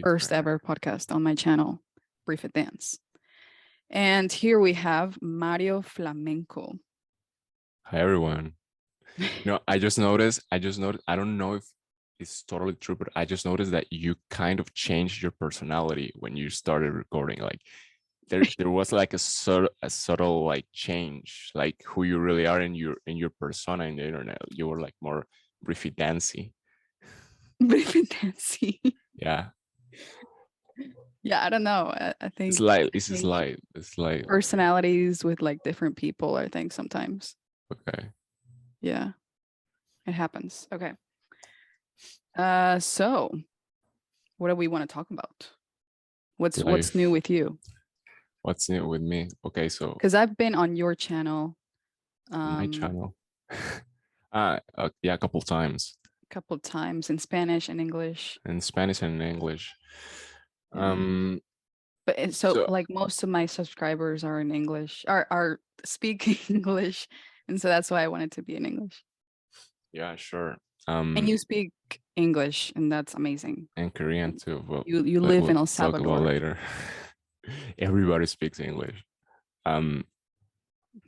first ever podcast on my channel, BriFitDance. And here we have Mario Flamenco. Hi, everyone. I just noticed, I don't know if it's totally true, but I just noticed that you kind of changed your personality when you started recording. Like there was like a subtle like change, like who you really are in your persona in the internet. You were like more briefy dancey. BriFitDance. Yeah. Yeah, I don't know. I think It's like personalities with like different people, I think sometimes. okay. Yeah, it happens. Okay. So what do we want to talk about? What's new with you? What's new with me? Okay, so Because I've been on your channel. my channel. Yeah, a couple times. Couple times in Spanish and English. In Spanish and in English. Yeah. But so like most of my subscribers are in English, are speaking English, and so that's why I wanted to be in English. Yeah, sure. And you speak English, and that's amazing. And Korean too. Well, you live in El talk about Salvador. later. Everybody speaks English. Not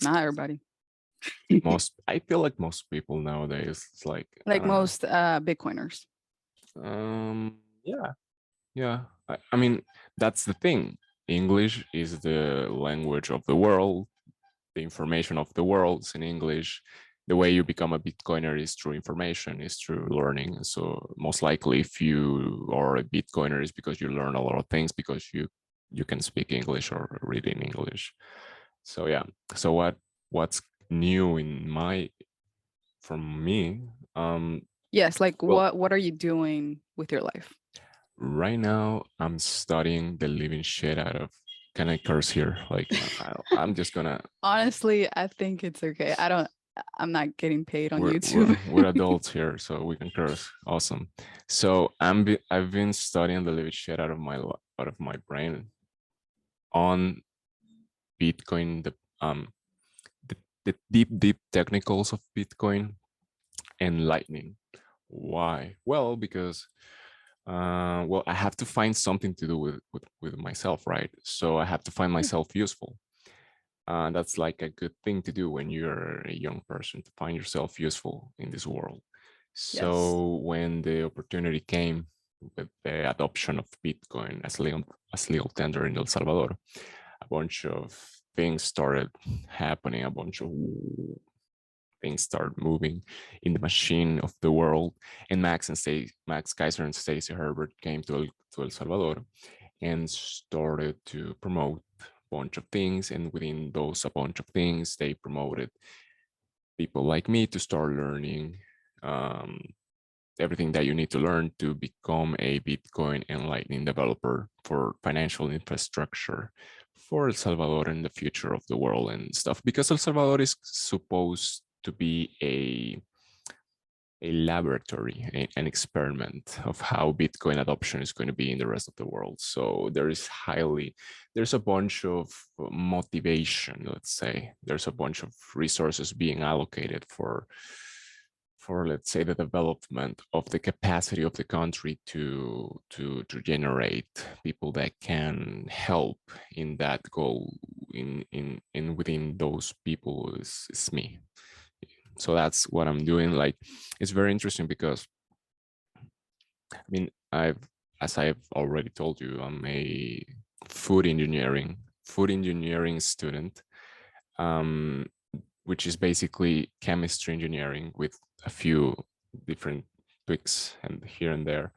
everybody. I feel like most people nowadays, it's like most Bitcoiners. Yeah. I mean, that's the thing. English is the language of the world. The information of the world is in English. The way you become a Bitcoiner is through information, is through learning. So most likely, if you are a Bitcoiner, is because you learn a lot of things because you can speak English or read in English. So yeah. So what's new from me? Yes, like what are you doing with your life? Right now, I'm studying the living shit out of. Can I curse here? Like, I'm just gonna. Honestly, I think it's okay. I'm not getting paid on We're, YouTube. we're adults here, so we can curse. Awesome. So I've been studying the living shit out of my brain on Bitcoin, the deep technicals of Bitcoin and Lightning. Why? Well, because I have to find something to do with myself, right? So I have to find myself useful. That's like a good thing to do when you're a young person, to find yourself useful in this world. So yes. When the opportunity came with the adoption of Bitcoin as legal tender in El Salvador, a bunch of things started happening, a bunch of things start moving in the machine of the world. And Max Kaiser and Stacey Herbert came to El Salvador and started to promote a bunch of things. And within those a bunch of things, they promoted people like me to start learning everything that you need to learn to become a Bitcoin and Lightning developer for financial infrastructure for El Salvador and the future of the world and stuff. Because El Salvador is supposed to be a laboratory, an experiment of how Bitcoin adoption is going to be in the rest of the world. So there's a bunch of motivation, let's say. There's a bunch of resources being allocated for let's say the development of the capacity of the country to generate people that can help in that goal. In within those people is me. So that's what I'm doing. Like, it's very interesting because I mean, as I've already told you, I'm a food engineering student, which is basically chemistry engineering with a few different tweaks and here and there.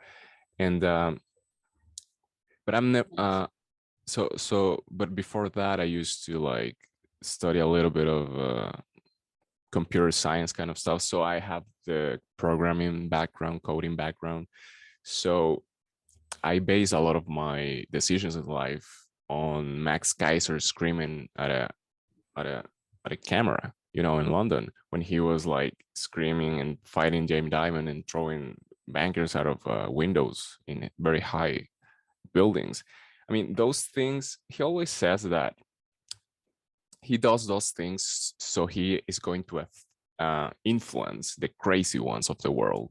And but I'm never but before that I used to like study a little bit of computer science kind of stuff. So I have the programming background, coding background. So I base a lot of my decisions in life on Max Kaiser screaming at a camera, in London, when he was like screaming and fighting Jamie Dimon and throwing bankers out of windows in very high buildings. I mean, those things, he always says that he does those things so he is going to influence the crazy ones of the world.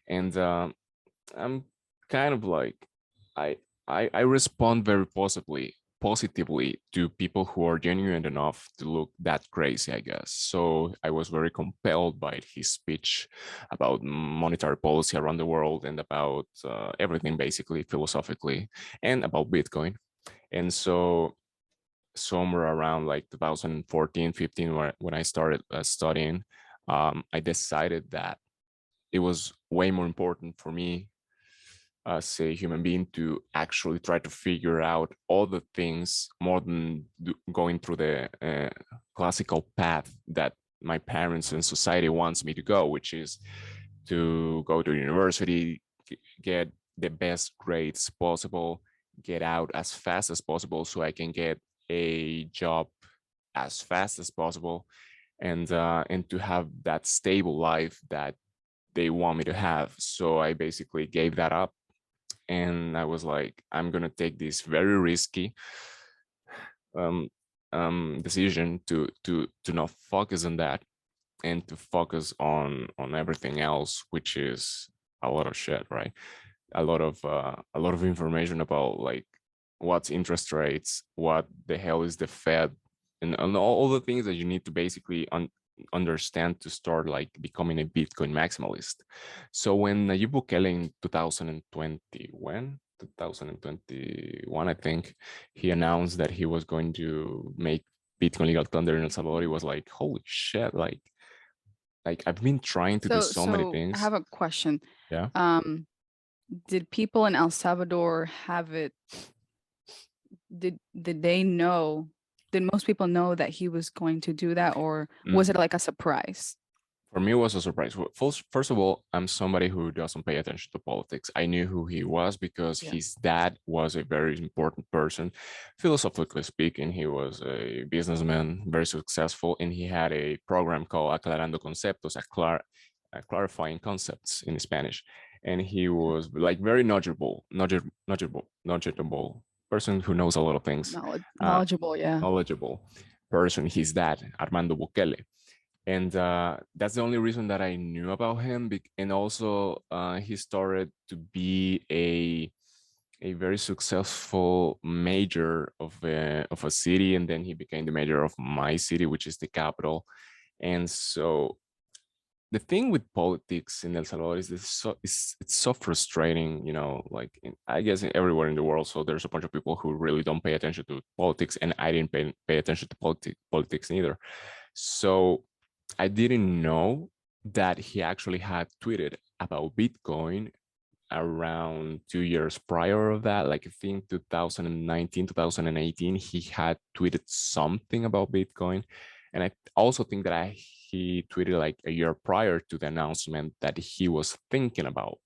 And I'm kind of like, I respond very positively to people who are genuine enough to look that crazy, I guess. So I was very compelled by his speech about monetary policy around the world and about everything, basically, philosophically, and about Bitcoin. And so somewhere around like 2014, 15, when I started studying, I decided that it was way more important for me as a human being to actually try to figure out all the things more than going through the classical path that my parents and society wants me to go, which is to go to university, get the best grades possible, get out as fast as possible so I can get a job as fast as possible, and to have that stable life that they want me to have. So I basically gave that up, and I was like, I'm gonna take this very risky um, decision to not focus on that and to focus on everything else, which is a lot of shit, right? A lot of information about like what's interest rates, what the hell is the Fed, and all the things that you need to basically understand to start like becoming a Bitcoin maximalist. So when Nayib Bukele in 2020, when 2021, I think, he announced that he was going to make Bitcoin legal tender in El Salvador, it was like, holy shit, like I've been trying to do so many So I things. have a question. Yeah. Did people in El Salvador have it? Did they know? Did most people know that he was going to do that, or was it like a surprise? For me, it was a surprise. First of all, I'm somebody who doesn't pay attention to politics. I knew who he was because Yeah. his dad was a very important person. Philosophically speaking, he was a businessman, very successful, and he had a program called Aclarando Conceptos, clarifying concepts in Spanish. And he was like very knowledgeable person who knows a lot of things, uh, Knowledgeable, yeah. knowledgeable person. His dad, Armando Bukele, and that's the only reason that I knew about him. And also, he started to be a very successful mayor of a city, and then he became the mayor of my city, which is the capital. And so the thing with politics in El Salvador is it's so frustrating, you know, like I guess everywhere in the world. So there's a bunch of people who really don't pay attention to politics, and I didn't pay attention to politics neither. So I didn't know that he actually had tweeted about Bitcoin around 2 years prior of that. Like I think 2019, 2018, he had tweeted something about Bitcoin. And I also think that he tweeted like a year prior to the announcement that he was thinking about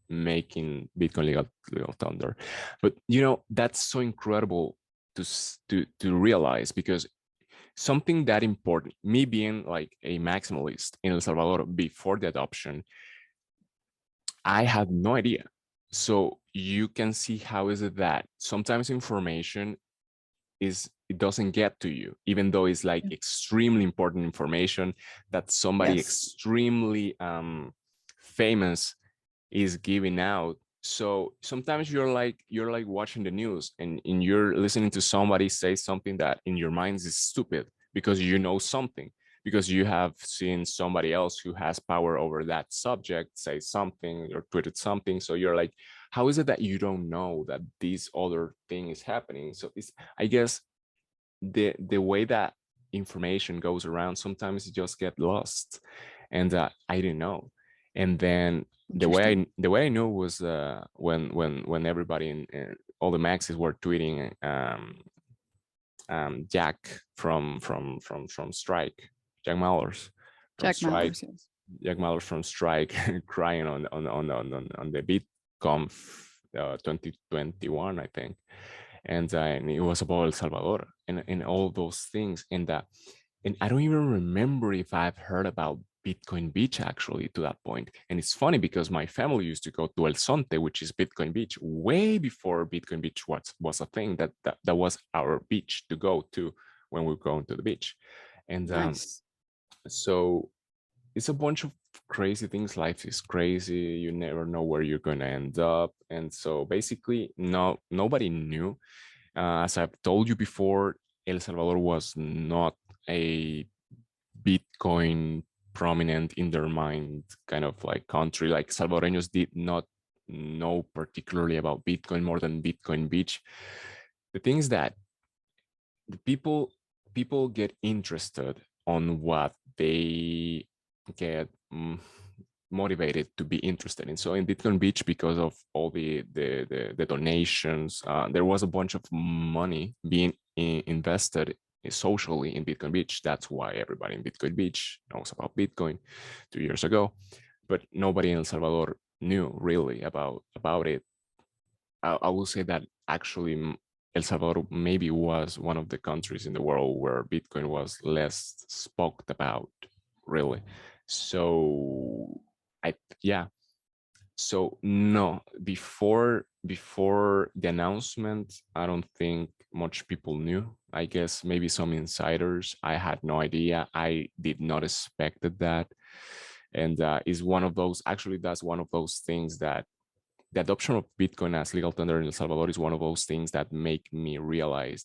making Bitcoin legal tender. But you know, that's so incredible to realize, because something that important, me being like a maximalist in El Salvador before the adoption, I had no idea. So you can see how is it that sometimes information it doesn't get to you, even though it's like extremely important information that somebody Yes. extremely famous is giving out. So sometimes you're like watching the news, and you're listening to somebody say something that in your mind is stupid because you know something, because you have seen somebody else who has power over that subject say something or tweeted something. So you're like, how is it that you don't know that this other thing is happening? So it's, I guess, the way that information goes around, sometimes you just get lost, and I didn't know. And then Interesting. the way I knew was when everybody in all the maxes were tweeting Jack from Strike, Jack Mallers from Jack Strike, Mallers, yes. Jack Mallers from Strike crying on the BitConf 2021, I think, and it was about El Salvador and all those things, and I don't even remember if I've heard about Bitcoin Beach actually to that point. And it's funny because my family used to go to El Sonte, which is Bitcoin Beach, way before Bitcoin Beach was a thing. That was our beach to go to when we were going to the beach. And Nice. so it's a bunch of crazy things. Life is crazy. You never know where you're going to end up. And so basically, nobody knew. As I've told you before, El Salvador was not a Bitcoin prominent in their mind kind of like country. Like Salvadoreños did not know particularly about Bitcoin more than Bitcoin Beach. The thing is that the people get interested on what they get motivated to be interested in. So in Bitcoin Beach, because of all the donations, there was a bunch of money being invested socially in Bitcoin Beach. That's why everybody in Bitcoin Beach knows about Bitcoin 2 years ago, but nobody in El Salvador knew really about it. I will say that actually El Salvador maybe was one of the countries in the world where Bitcoin was less spoke about, really. So I yeah. So no, before the announcement, I don't think much people knew. I guess maybe some insiders. I had no idea. I did not expected that, and is one of those. Actually, that's one of those things that the adoption of Bitcoin as legal tender in El Salvador is one of those things that made me realize,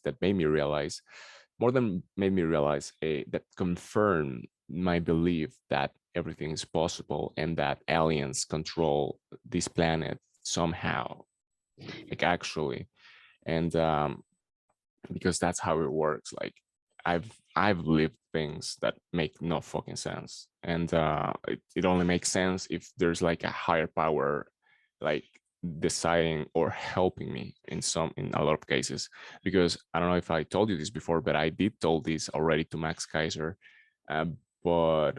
more than made me realize, that confirmed my belief that everything is possible and that aliens control this planet somehow, like actually. And because that's how it works. Like I've lived things that make no fucking sense, and it only makes sense if there's like a higher power, like deciding or helping me in a lot of cases. Because I don't know if I told you this before, but I did told this already to Max Kaiser, uh, but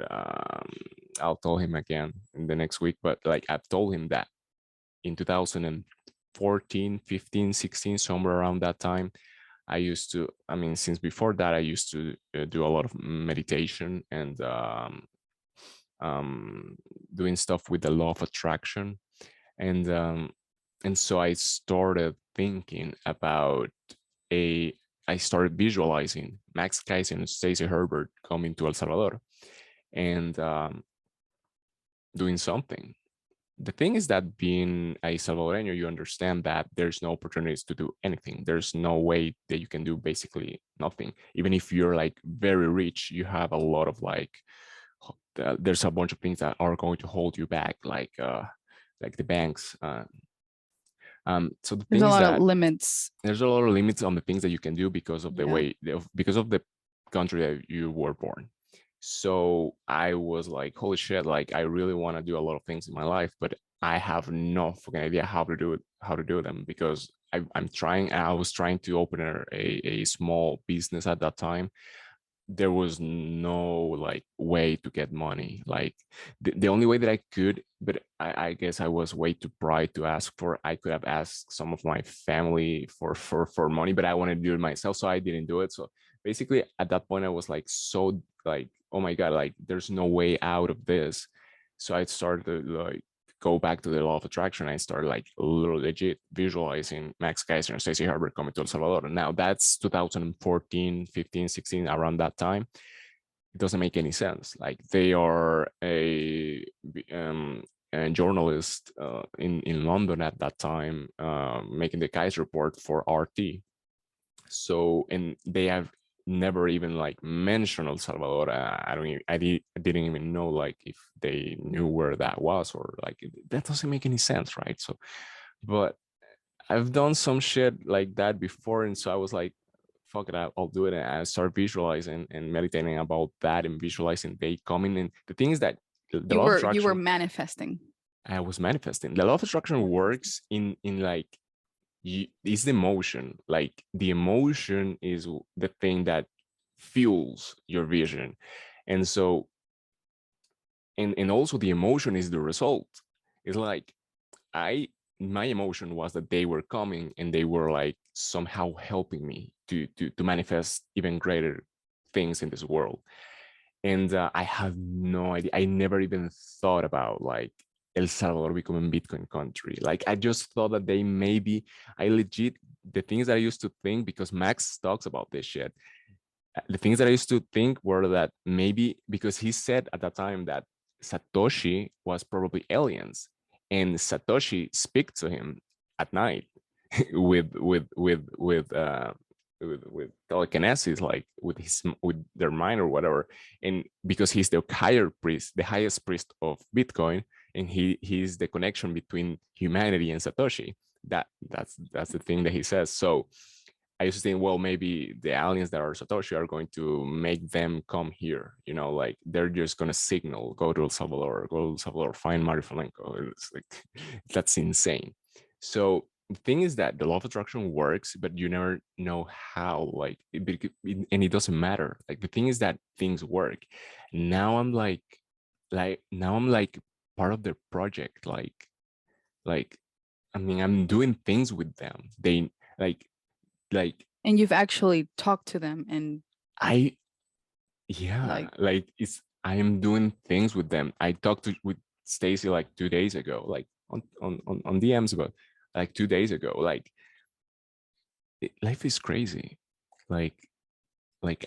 I'll tell him again in the next week. But like I've told him that in 2014, 15, 16, somewhere around that time, I used to, I mean, since before that, I used to do a lot of meditation and um, doing stuff with the law of attraction. And so I started thinking about a, I started visualizing Max Kaiser and Stacey Herbert coming to El Salvador and doing something. The thing is that being a Salvadoreño, you understand that there's no opportunities to do anything. There's no way that you can do basically nothing. Even if you're like very rich, you have a lot of like, there's a bunch of things that are going to hold you back, like the banks. So the There's a thing is lot of that limits. there's a lot of limits on the things that you can do because of the Yeah. way, because of the country that you were born. So I was like, holy shit, like I really want to do a lot of things in my life, but I have no fucking idea how to do it, how to do them, because I was trying to open a small business at that time. There was no like way to get money. Like the only way that I could, but I guess I was way too pride to ask for. I could have asked some of my family for money, but I wanted to do it myself, so I didn't do it. So basically, at that point, I was like so like, oh my god, like there's no way out of this. So I started to like go back to the law of attraction. I started like legit visualizing Max Kaiser and Stacey Herbert coming to El Salvador. Now that's 2014, 15, 16, around that time. It doesn't make any sense. Like they are a journalist in London at that time, making the Kaiser report for RT. So, and they have never even like mentioned El Salvador. I didn't even know like if they knew where that was, or like that doesn't make any sense, right? So, but I've done some shit like that before, and so I was like, fuck it, I'll do it. And I start visualizing and meditating about that and visualizing they coming. And the thing is that the law of You were attraction, manifesting. I was manifesting. The law of attraction works in like, is the emotion. Like the emotion is the thing that fuels your vision. And so, and also the emotion is the result. It's like I my emotion was that they were coming and they were like somehow helping me to manifest even greater things in this world. And I have no idea. I never even thought about like El Salvador becoming Bitcoin country. Like I just thought that they maybe, I legit, the things that I used to think, because Max talks about this shit, the things that I used to think were that maybe because he said at that time that Satoshi was probably aliens, and Satoshi speak to him at night with telekinesis, like with their mind or whatever. And because he's the highest priest of Bitcoin, and he's the connection between humanity and Satoshi. That's the thing that he says. So I used to think, well, maybe the aliens that are Satoshi are going to make them come here. Like they're just going to signal, go to El Salvador, find Mario Flamenco. It's like, that's insane. So the thing is that the law of attraction works, but you never know how, like, and it doesn't matter. Like, the thing is that things work. Now I'm like part of their project. Like, I mean, I'm doing things with them. They like And you've actually talked to them and I am doing things with them. I talked with Stacy like 2 days ago, like on DMs, but like 2 days ago. Like, life is crazy. Like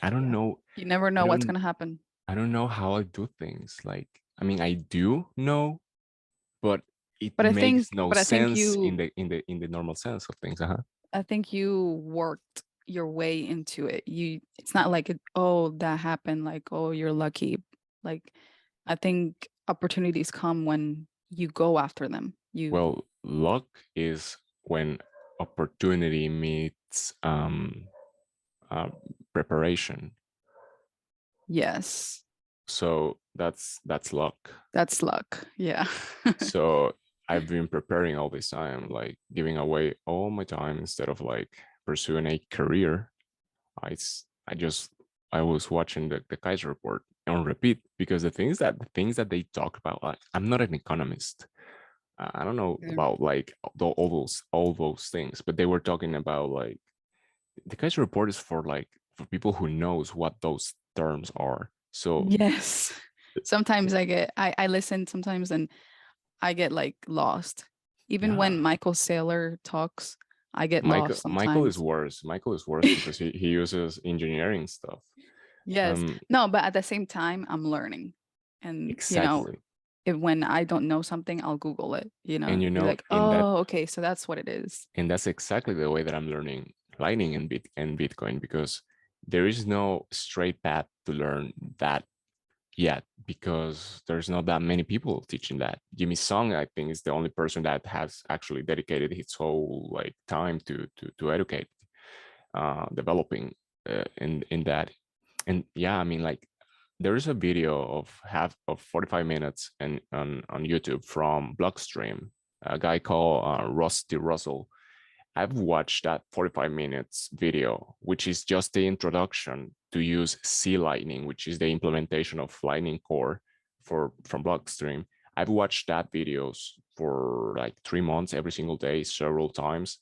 I don't know. You never I know what's don't gonna happen. I don't know how I do things. Like, I mean, I do know, but it But I think makes no but I think sense you in the normal sense of things. I think you worked your way into it. It's not like oh, that happened, like, oh, you're lucky. Like, I think opportunities come when you go after them. Well, luck is when opportunity meets uh, preparation. Yes. So that's luck. That's luck. Yeah. So I've been preparing all this time, like giving away all my time instead of like pursuing a career. I I just I was watching the Kaiser report on repeat, because the things that they talk about, like, I'm not an economist. I don't know about like all those things, but they were talking about like the Kaiser report is for people who knows what those terms are. So Yes. Sometimes I listen sometimes and I get like lost. Even when yeah, Michael Saylor talks, I get Michael lost Michael is sometimes. worse. Michael is worse because he uses engineering stuff. Yes. Um, No, but at the same time, I'm learning. And, exactly. when I don't know something, I'll Google it, And be like, in that oh, okay, so that's what it is. and that's exactly the way that I'm learning Lightning and Bitcoin, because there is no straight path to learn that yet, because there's not that many people teaching that. Jimmy Song, I think, is the only person that has actually dedicated his whole like time to educate, developing in that. And yeah, I mean, like, there is a video of 45 minutes and on YouTube from Blockstream, a guy called Rusty Russell. I've watched that 45 minutes video, which is just the introduction to use C Lightning, which is the implementation of Lightning Core from Blockstream. I've watched that videos for like 3 months, every single day, several times.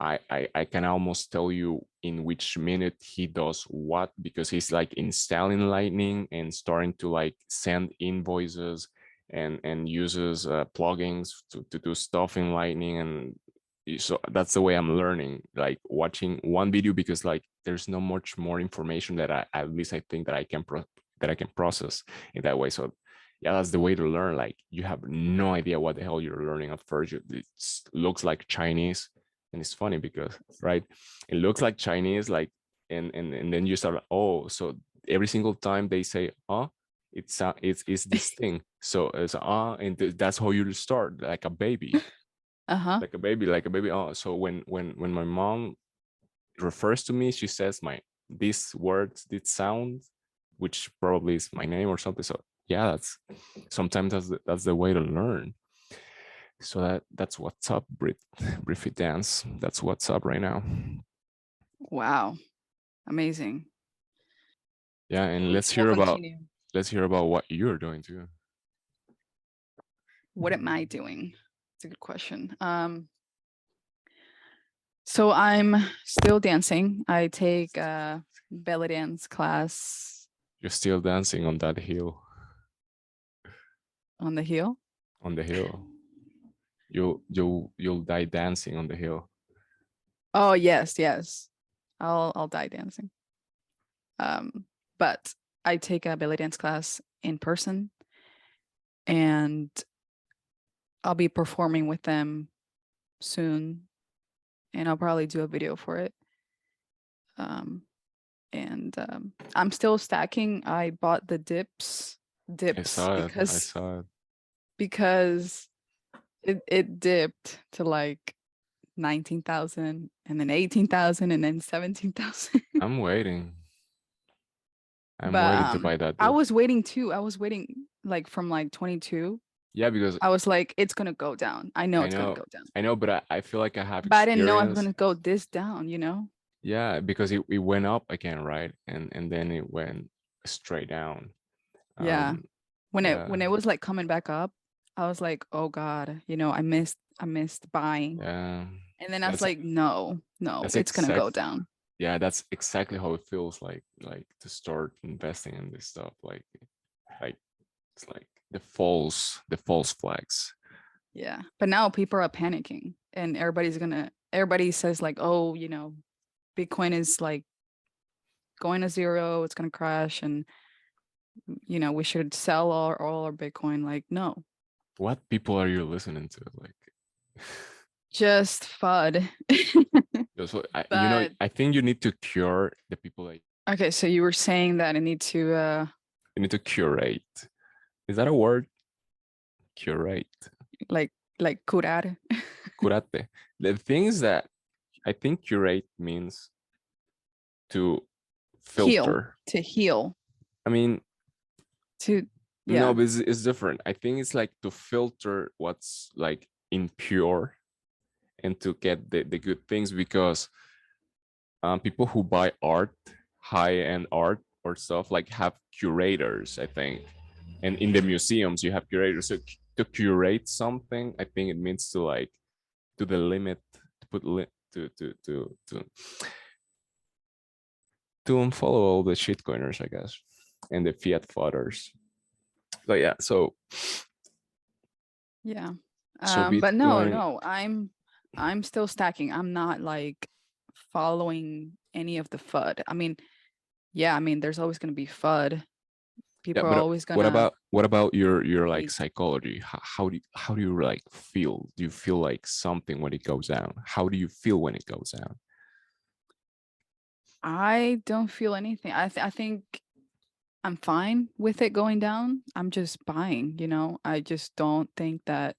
I can almost tell you in which minute he does what, because he's like installing Lightning and starting to like send invoices and uses plugins to do stuff in Lightning. And so that's the way I'm learning, like watching one video, because like there's not much more information that at least I think that I can process in that way. So yeah, that's the way to learn. Like, you have no idea what the hell you're learning at first. It looks like Chinese, and it's funny because, right, it looks like Chinese, like, and then you start, oh, so every single time they say it's this thing, so it's and that's how you start, like a baby. Uh-huh. Like a baby. Oh, so when my mom refers to me, she says my these words, this sound, which probably is my name or something. So yeah, sometimes that's the way to learn. So that's what's up, BriFitDance. That's what's up right now. Wow. Amazing. Yeah, and We'll continue. let's hear about what you're doing too. What am I doing? It's a good question. So I'm still dancing. I take a belly dance class You're still dancing on that hill. on the hill. On the hill. You'll die dancing on the hill. Oh, yes, yes. I'll die dancing. But I take a belly dance class in person, and I'll be performing with them soon, and I'll probably do a video for it. Um, and I'm still stacking. I bought the I dips saw it. I saw it. because it dipped to like 19,000 and then 18,000 and then 17,000. I'm waiting. I'm But waiting to buy that I dip. was waiting too. I was waiting like from like 22. Yeah, because I was like, it's gonna go down. I know I it's gonna know, go down. I know, but I feel like I have But I didn't know I was experience. gonna go this down, you know? Yeah, because it went up again, right? And then it went straight down. Yeah. Yeah, When it was like coming back up, I was like, oh God, you know, I missed buying. yeah. And then I was That's like, no, no, that's it's gonna exact. go down. Yeah, that's exactly how it feels like to start investing in this stuff. Like it's like the false flags. Yeah. But now people are panicking and everybody says like, oh, you know, Bitcoin is like going to zero, it's gonna crash, and you know, we should sell all our Bitcoin. Like, no, What people are you listening to? Like, just FUD. so But I think you need to cure the people that okay, so you were saying that I need to you need to curate. Is that a word? Curate. like curar, Curate. The thing is that I think curate means to heal, filter. to heal, I mean, to no, yeah. but it's different. I think it's like to filter what's like impure and to get the good things because people who buy art, high-end art or stuff like have curators, I think. And in the museums, you have curators. So to curate something, I think it means to like to the limit, to put to unfollow all the shitcoiners, I guess, and the fiat fathers. But yeah, Yeah. so But no, Bitcoin. no, I'm still stacking. I'm not like following any of the FUD. I mean, yeah, I mean, there's always gonna be FUD. Yeah, People are but always gonna what about your like hate. psychology? How do you like feel? Do you feel like something when it goes down? How do you feel when it goes down? I don't feel anything. I think I'm fine with it going down. I'm just buying, you know. I just don't think that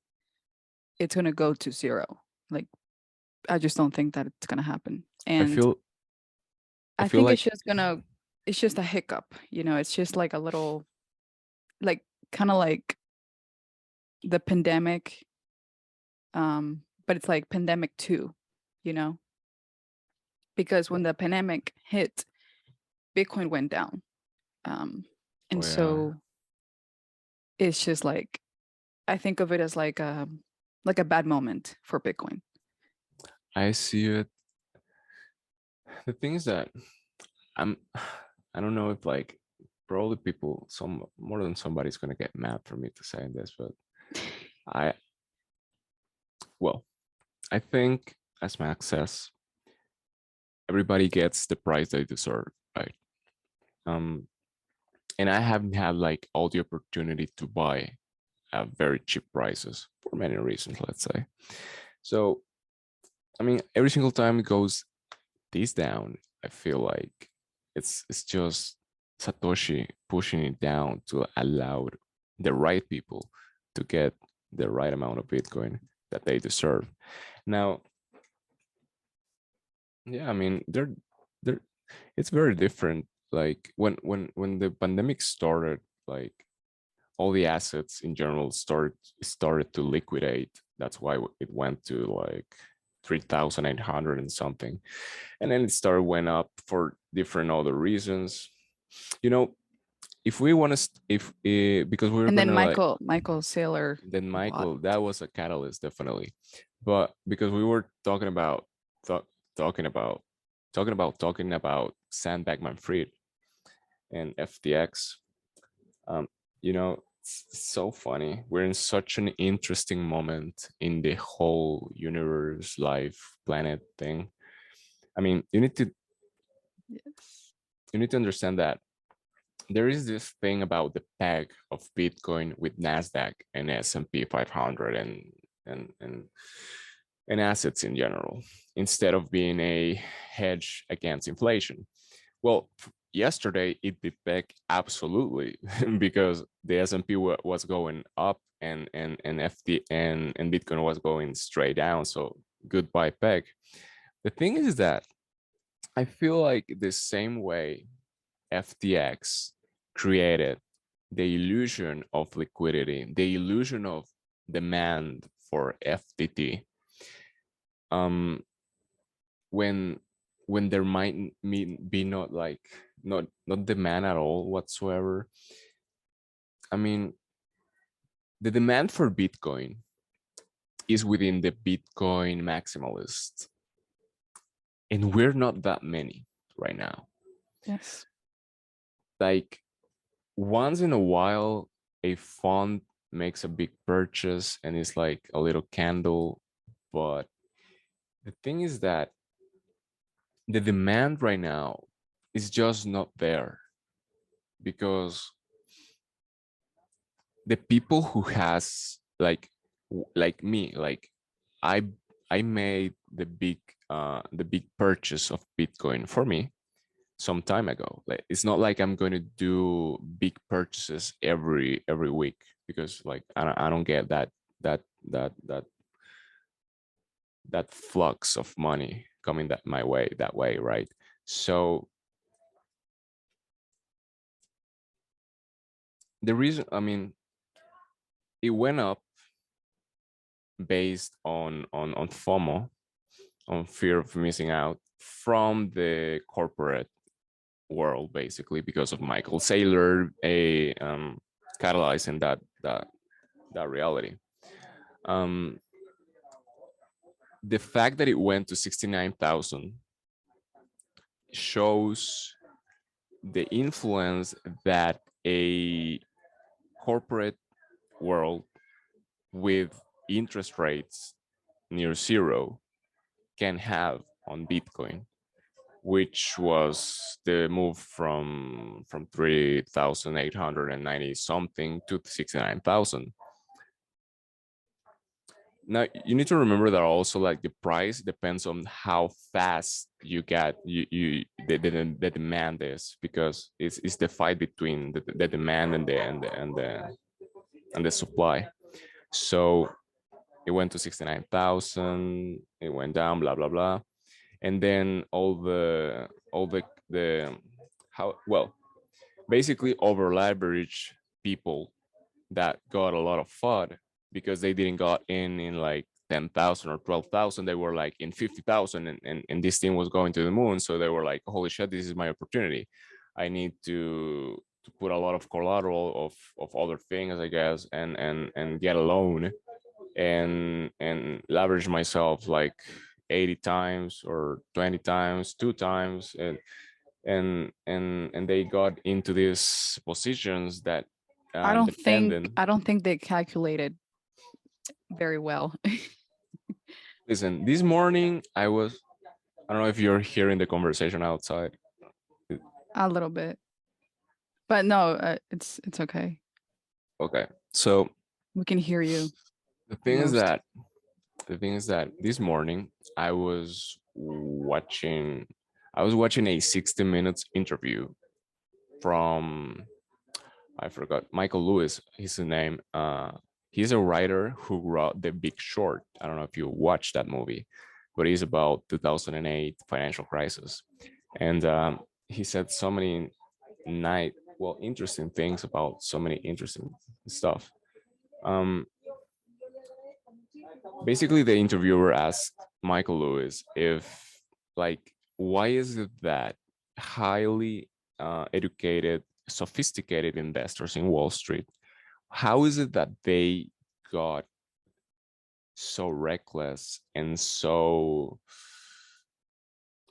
it's gonna go to zero. Like I just don't think that it's gonna happen. I And feel I I feel think like it's just a hiccup, you know, it's just like a little like kind of like the pandemic, but it's like pandemic two, you know, because when the pandemic hit, Bitcoin went down. Um, oh and yeah, so it's just like I think of it as like a bad moment for Bitcoin. I see it. The thing is that I'm I don't know if like probably people some more than somebody's gonna get mad for me to say this, but I well, I think as Max says, everybody gets the price they deserve, right? Um and I haven't had like all the opportunity to buy at very cheap prices for many reasons, let's say. So I mean every single time it goes this down, I feel like it's just Satoshi pushing it down to allow the right people to get the right amount of Bitcoin that they deserve. Now, yeah, I mean they're it's very different. Like when the pandemic started, like all the assets in general started to liquidate. That's why it went to like 3,800 and something, and then it started went up for different other reasons. You know, if we want to, if because we were And then gonna like Michael Saylor then bought. Michael, that was a catalyst definitely, but because we were talking about th- talking about talking about Sam Bankman-Fried and FTX. Um, you know, it's so funny. We're in such an interesting moment in the whole universe, life, planet thing. I mean, Yes. you need to understand that there is this thing about the peg of Bitcoin with Nasdaq and S&P 500 and assets in general, instead of being a hedge against inflation. Well, yesterday it did peg absolutely because the S&P was going up and FT and Bitcoin was going straight down. So goodbye peg. The thing is that I feel like the same way FTX created the illusion of liquidity, the illusion of demand for FTT. Um, when there might be not like not demand at all whatsoever. I mean, the demand for Bitcoin is within the Bitcoin maximalist, and we're not that many right now. Yes. Like once in a while, a fund makes a big purchase and it's like a little candle, but the thing is that the demand right now is just not there because the people who has like me, like i I made the big purchase of Bitcoin for me some time ago. Like it's not like I'm going to do big purchases every week because like I don't get that that that that flux of money coming that my way that way, right? So the reason, I mean, it went up based on FOMO, on fear of missing out from the corporate world, basically because of Michael Saylor, a catalyzing that reality. Um, the fact that it went to 69,000 shows the influence that a corporate world with interest rates near zero can have on Bitcoin, which was the move from 3,890 something to 69,000. Now you need to remember that also like the price depends on how fast you get the demand is, because it's the fight between the demand and the supply. So it went to 69,000, it went down, blah blah blah, and then all the how well basically over leverage people that got a lot of FUD because they didn't got in like 10,000 or 12,000. They were like in 50,000, and this thing was going to the moon. So they were like, holy shit, this is my opportunity. I need to put a lot of collateral of other things, I guess, and get a loan and leverage myself like 80 times or 20 times, two times, and they got into these positions that dependent. I don't think they calculated very well. Listen, this morning I don't know if you're hearing the conversation outside. A little bit. But no, it's okay. Okay, so We can hear you the the thing is most. that the thing is that this morning I was watching a 60 minutes interview from, I forgot, Michael Lewis, his name. He's a writer who wrote The Big Short. I don't know if you watched that movie, but it's about 2008 financial crisis. And he said so many interesting things about so many interesting stuff. Um, Basically, the interviewer asked Michael Lewis if, like, why is it that highly educated, sophisticated investors in Wall Street, how is it that they got so reckless and so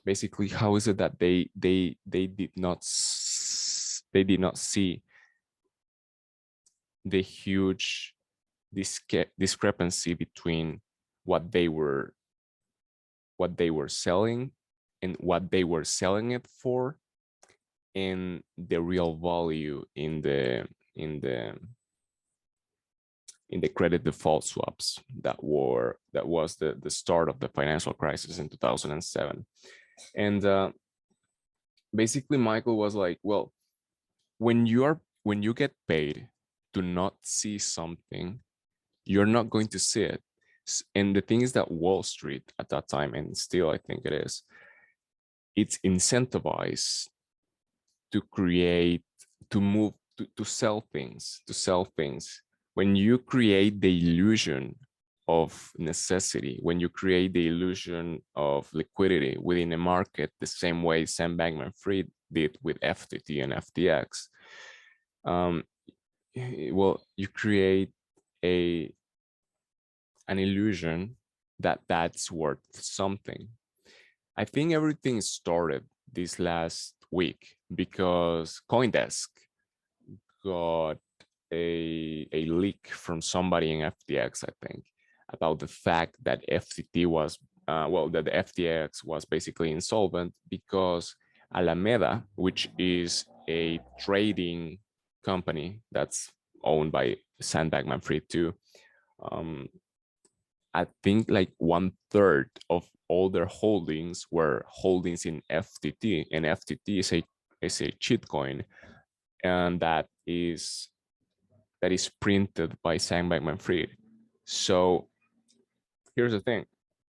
basically how is it that they did not see the huge discrepancy between what they were selling and what they were selling it for, in the real value in the in the credit default swaps that was the start of the financial crisis in 2007. And basically Michael was like, well, when you get paid to not see something, you're not going to see it. And the thing is that Wall Street at that time, and still I think it is, it's incentivized to create, to move, to sell things. When you create the illusion of necessity, when you create the illusion of liquidity within a market, the same way Sam Bankman-Fried did with FTT and FTX, um, well, you create a an illusion that that's worth something. I think everything started this last week because CoinDesk got a leak from somebody in FTX, I think, about the fact that FTT was, that the FTX was basically insolvent because Alameda, which is a trading company that's owned by Sam Bankman-Fried too, um, I think like 1/3 of all their holdings were holdings in FTT, and FTT is a cheat coin, and that is printed by Sam Bankman-Fried. So here's the thing: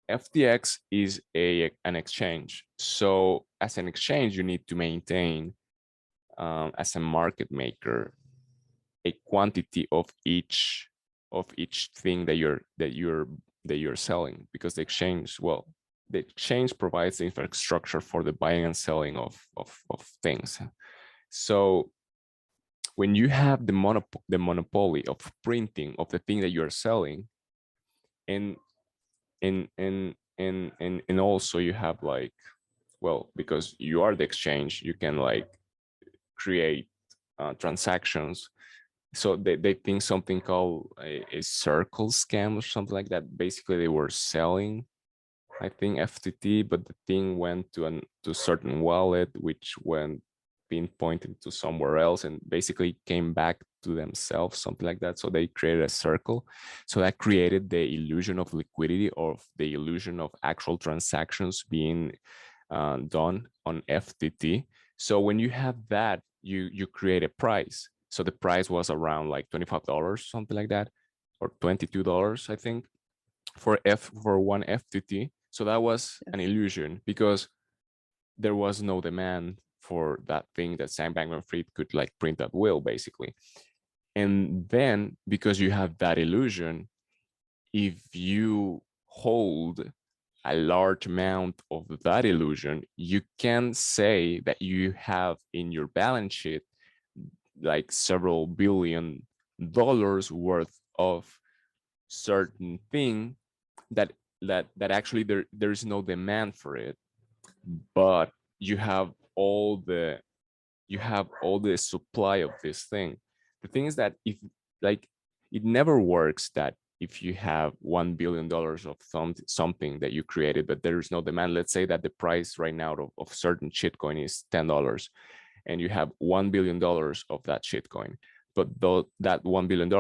FTX is an exchange. So as an exchange, you need to maintain, as a market maker, a quantity of each thing that you're selling, because the exchange provides the infrastructure for the buying and selling of things. So when you have the monopoly of printing of the thing that you're selling, and and also you have like, well, because you are the exchange, you can like create transactions. So they think something called a circle scam or something like that. Basically they were selling, I think, FTT, but the thing went to a certain wallet, which went pinpointed to somewhere else, and basically came back to themselves, something like that. So they created a circle. So that created the illusion of liquidity, of the illusion of actual transactions being done on FTT. So when you have that, you create a price. So the price was around like $25, something like that, or $22, I think, for one FTT. So that was an Yes. illusion because there was no demand for that thing that Sam Bankman-Fried could like print at will, basically. And then because you have that illusion, if you hold a large amount of that illusion, you can say that you have in your balance sheet like several $billion worth of certain thing that that actually there's no demand for it, but you have all the supply of this thing. The thing is that if, like, it never works that if you have $1 billion of something that you created but there is no demand. Let's say that the price right now of certain shitcoin is $10, and you have $1 billion of that shitcoin, but though that $1 billion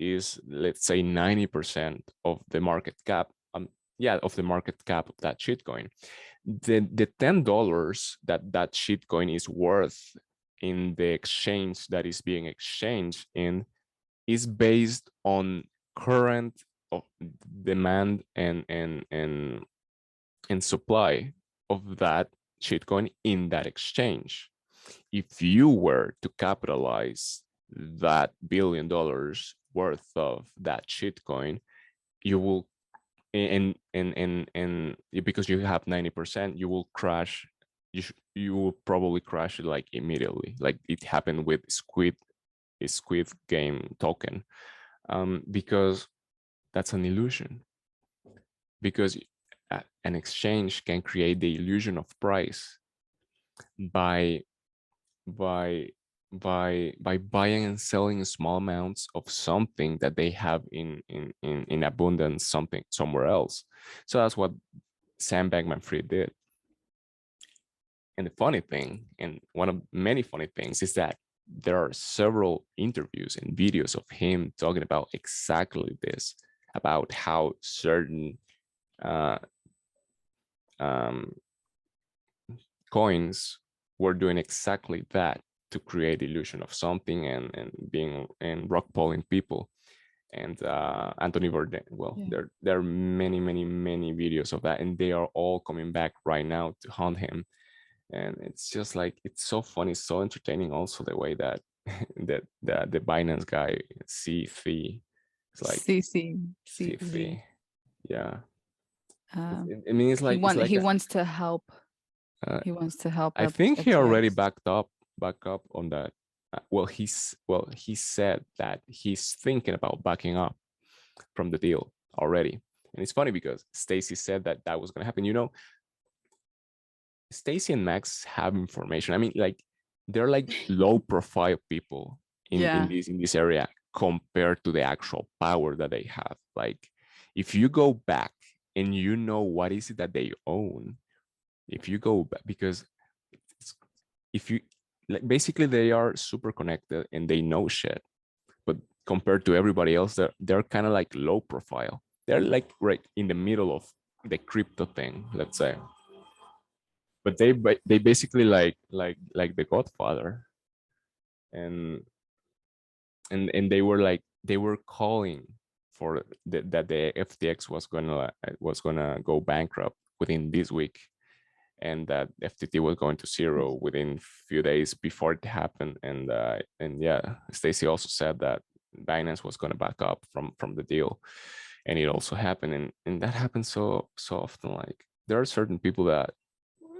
is, let's say, 90% of the market cap, of the market cap of that shitcoin, the $10 that that shitcoin is worth in the exchange that is being exchanged in is based on current of demand and supply of that shitcoin in that exchange. If you were to capitalize that $1 billion worth of that shitcoin, you will, and because you have 90%, you will crash. You will probably crash it like immediately, like it happened with Squid Game token, because that's an illusion. Because an exchange can create the illusion of price by by by buying and selling small amounts of something that they have in abundance something somewhere else. So that's what Sam Bankman-Fried did. And the funny thing, and one of many funny things, is that there are several interviews and videos of him talking about exactly this, about how certain uh, um, coins were doing exactly that to create illusion of something and being and rock pulling people. And Anthony Bourdain, well, Yeah. there are many videos of that, and they are all coming back right now to haunt him. And it's just like, it's so funny, so entertaining. Also, the way that the Binance guy C3, it's like CC CZ. C3, yeah. Um, I mean, it's like he a, wants to help. uh, He wants to help I think he already FTX. back up on that. Well, he said that he's thinking about backing up from the deal already. And it's funny because Stacy said that that was going to happen. You know, Stacy and Max have information. I mean, like, they're like low profile people Yeah. in this area compared to the actual power that they have. Like, if you go back and you know what is it that they own, if you go back, because if you, like, basically they are super connected and they know shit, but compared to everybody else, they're kind of like low profile. They're like right in the middle of the crypto thing, let's say. But they basically like the Godfather, and and they were like, they were calling for that the FTX was gonna go bankrupt within this week, and that FTT was going to zero within few days before it happened. And yeah, Stacy also said that Binance was going to back up from the deal, and it also happened. And that happens so often. Like, there are certain people that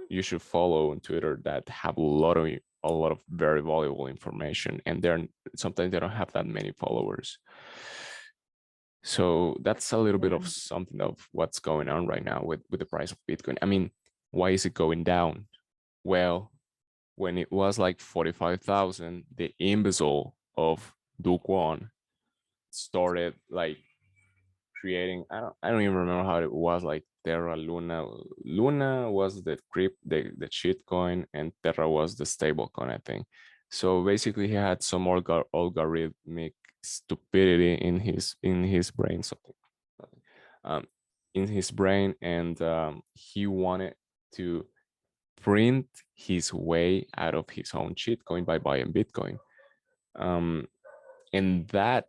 you should follow on Twitter that have a lot of very valuable information, and they're sometimes they don't have that many followers. So that's a little bit Yeah. of something of what's going on right now with the price of Bitcoin. I mean, why is it going down? Well, when it was like 45,000, the imbecile of Duke One started like creating, I don't even remember how it was, like Terra Luna. Luna was the crypt, the shit coin, and Terra was the stable coin, I think. So basically he had some algorithmic stupidity in his brain, something um, in his brain, and he wanted to print his way out of his own shit coin by buying Bitcoin. Um, and that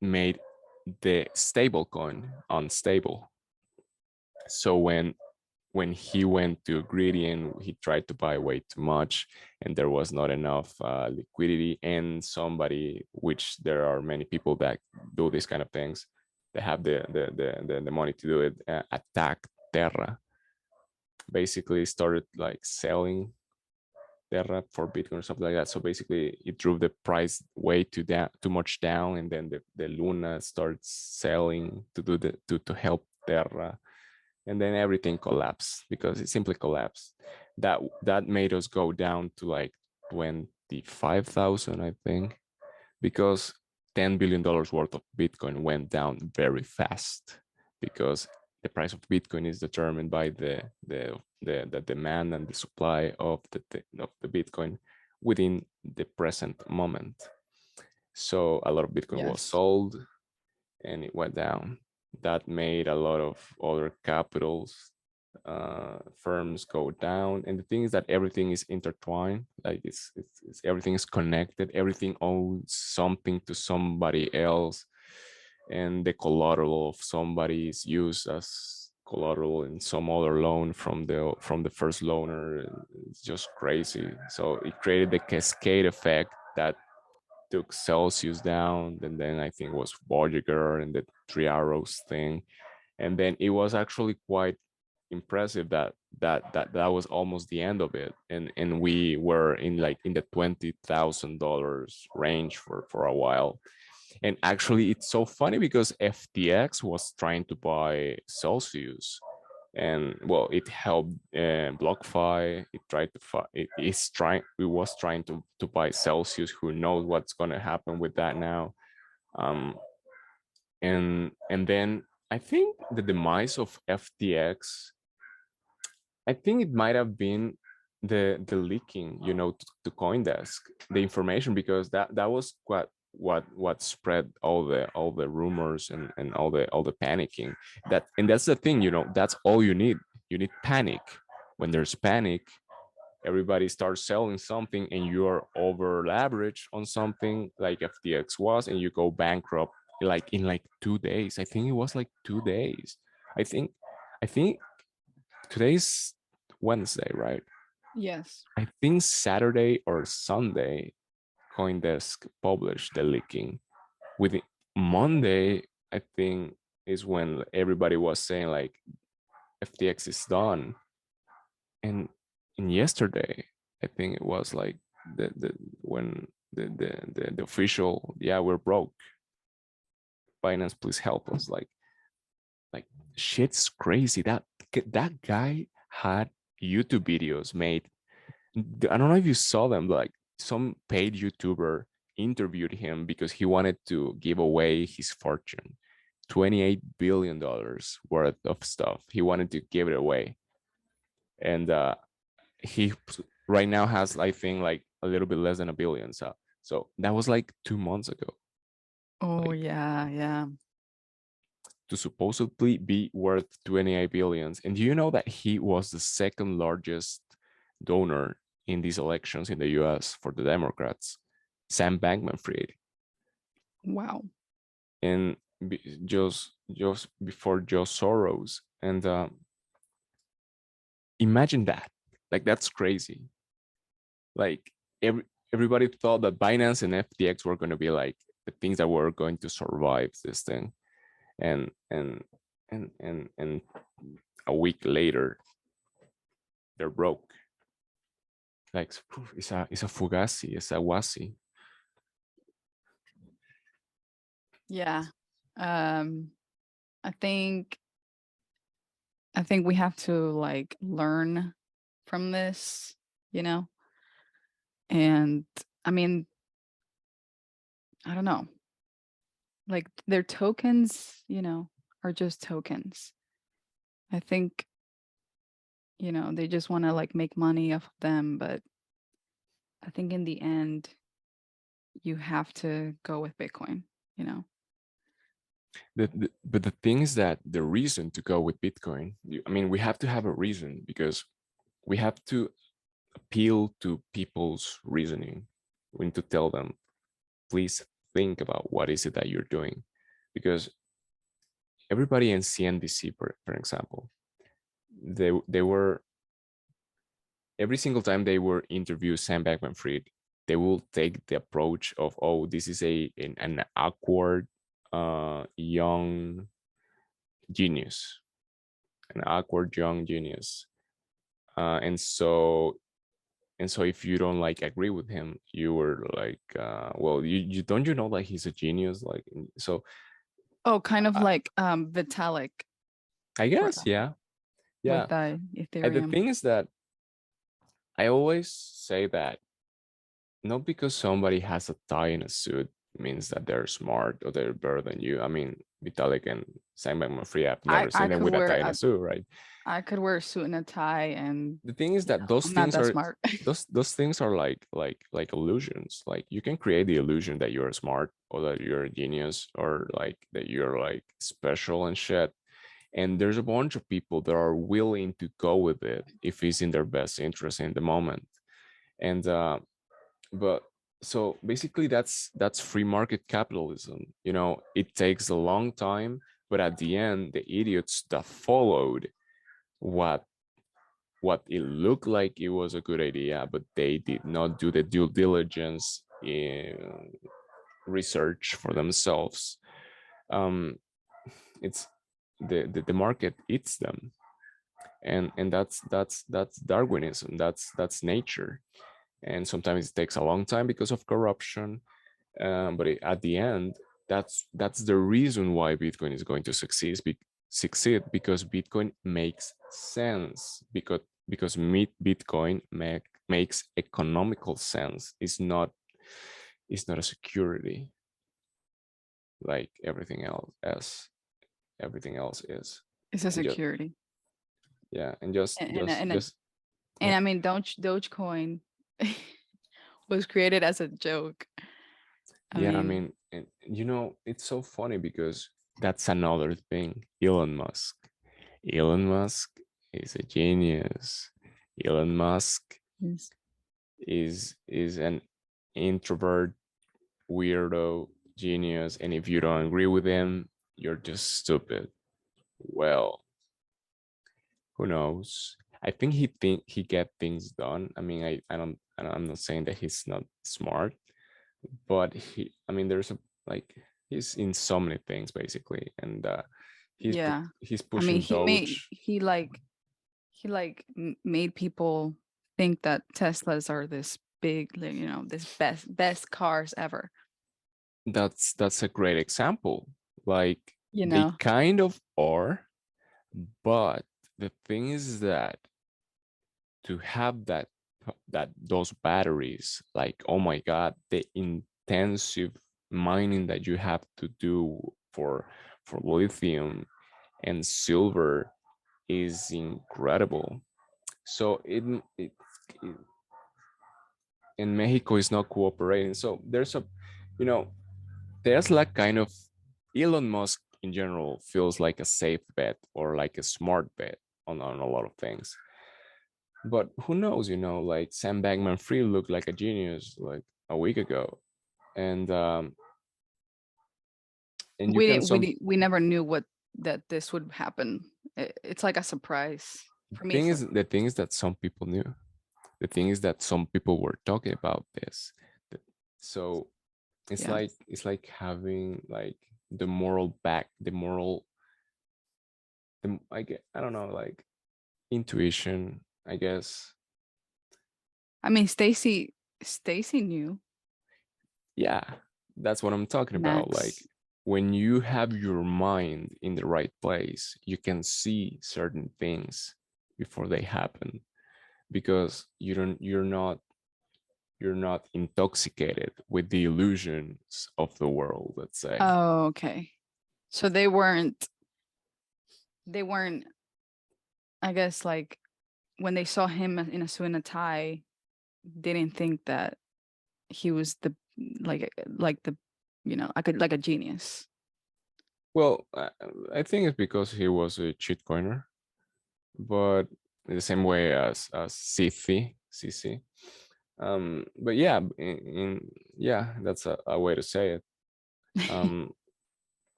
made the stable coin unstable. So when he went to greedy and he tried to buy way too much, and there was not enough liquidity, and somebody, which there are many people that do these kind of things, they have the money to do it, attack Terra, basically started like selling Terra for Bitcoin or something like that. So basically, it drove the price way too much down, and then the Luna starts selling to do to help Terra, and then everything collapsed because it simply collapsed. That made us go down to like 25,000, I think, because $10 billion worth of Bitcoin went down very fast, because the price of Bitcoin is determined by the demand and the supply of the Bitcoin within the present moment. So a lot of Bitcoin was Yes. sold and it went down. That made a lot of other capitals firms go down. And the thing is that everything is intertwined, like it's everything is connected, everything owes something to somebody else, and the collateral of somebody is used as collateral in some other loan from the first loaner. It's just crazy. So it created the cascade effect that took Celsius down, and then I think it was Voyager and the Three Arrows thing, and then it was actually quite impressive that was almost the end of it, and we were in like in the $20,000 range for a while. And actually, it's so funny because FTX was trying to buy Celsius, and well, it helped BlockFi. It tried to it was trying to buy Celsius. Who knows what's going to happen with that now? um and then I think the demise of FTX I think it might have been the leaking, you know, to CoinDesk, the information, because that was what spread all the rumors and all the panicking. And that's the thing, you know, that's all you need. You need panic. When there's panic, everybody starts selling something, and you're over leveraged on something like FTX was, and you go bankrupt like in like 2 days. I think it was like 2 days. I think I think today's Wednesday, right? Yes. I think Saturday or Sunday, CoinDesk published the leaking. With Monday, I think is when everybody was saying like FTX is done, and yesterday, I think it was like the when the official, yeah, we're broke. Binance, please help us. Like shit's crazy. That guy had YouTube videos made. I don't know if you saw them. Like some paid YouTuber interviewed him because he wanted to give away his fortune, $28 billion worth of stuff. He wanted to give it away, and he right now has, I think, like a little bit less than a billion. So that was like 2 months ago. Oh Like yeah, yeah. to supposedly be worth 28 billions. And do you know that he was the second largest donor in these elections in the US for the Democrats? Sam Bankman-Fried. Wow. And just before Joe Soros. And imagine that. Like that's crazy. Like everybody thought that Binance and FTX were going to be like the things that were going to survive this thing. And a week later they're broke. Like it's a fugazi, it's a wasi. Yeah. Um, I think I think we have to like learn from this, you know? And I mean, I don't know. Like their tokens, are just tokens. I think, they just want to like make money off of them, but I think in the end you have to go with Bitcoin, you know. But the thing is that the reason to go with Bitcoin, I mean, we have to have a reason because we have to appeal to people's reasoning. We need to tell them, please think about what is it that you're doing, because everybody in CNBC, for example, they were every single time they were interview Sam Bankman-Fried, they will take the approach of, oh, this is an awkward young genius, an awkward young genius, and so if you don't like agree with him, you were like, well, you don't, you know, that he's a genius, like, so Oh, kind of uh, like Vitalik I for guess, yeah, with yeah. And the Ethereum. thing is that I always say that not because somebody has a tie in a suit means that they're smart or they're better than you. I mean, Vitalik and Simon Free, I've I never I seen them could with a wear tie in a a suit, right? I could wear a suit and a tie, and The thing is that I'm not that smart. those things are like illusions. Like you can create the illusion that you're smart or that you're a genius or like that you're like special and shit. And there's a bunch of people that are willing to go with it if it's in their best interest in the moment. And but so basically that's free market capitalism. You know, it takes a long time, but at the end the idiots that followed what it looked like it was a good idea, but they did not do the due diligence in research for themselves. um it's the market eats them, and that's Darwinism, that's nature. And sometimes it takes a long time because of corruption, but at the end, that's the reason why Bitcoin is going to succeed, because Bitcoin makes sense, because Bitcoin makes economical sense. It's not a security like everything else is. It's a And just security. Yeah, and and and just and yeah. I mean, Dogecoin was created as a joke. I Yeah, I mean, mean, and you know, it's so funny because that's another thing. Elon Musk. Elon Musk is a genius. Elon Musk yes. is an introvert, weirdo, genius, and if you don't agree with him, you're just stupid. Well, who knows? I think he get things done. I mean, I'm not saying that he's not smart, but I mean, there's a like he's in so many things basically, and Yeah. he's I mean, pushing Doge. he like made people think that Teslas are this big, like, this best cars ever. That's a great example. Like You they know. kind of are, but the thing is that to have that those batteries, like oh my god, the intensive mining that you have to do for lithium and silver is incredible. So it in Mexico is not cooperating. So there's a, you know, Tesla kind of, Elon Musk in general feels like a safe bet or like a smart bet on a lot of things. But who knows, like Sam Bankman Fried looked like a genius like a week ago. And you We can didn't we some di- we never knew what that this would happen. It's like a surprise for me. It's like the thing is that some people knew. The thing is that some people were talking about this. So yeah. it's like having like the moral back, the moral, I don't know, like intuition, I guess. I mean, Stacy knew. Yeah, that's what I'm talking about. Like Max. when you have your mind in the right place, you can see certain things before they happen because you're not intoxicated with the illusions of the world, let's say. Oh, okay. So they weren't, I guess, like when they saw him in a suit and a tie, they didn't think that he was the like the like a genius. Well, I think it's because he was a cheat coiner, but in the same way as CC. But yeah, yeah, that's a way to say it. Um,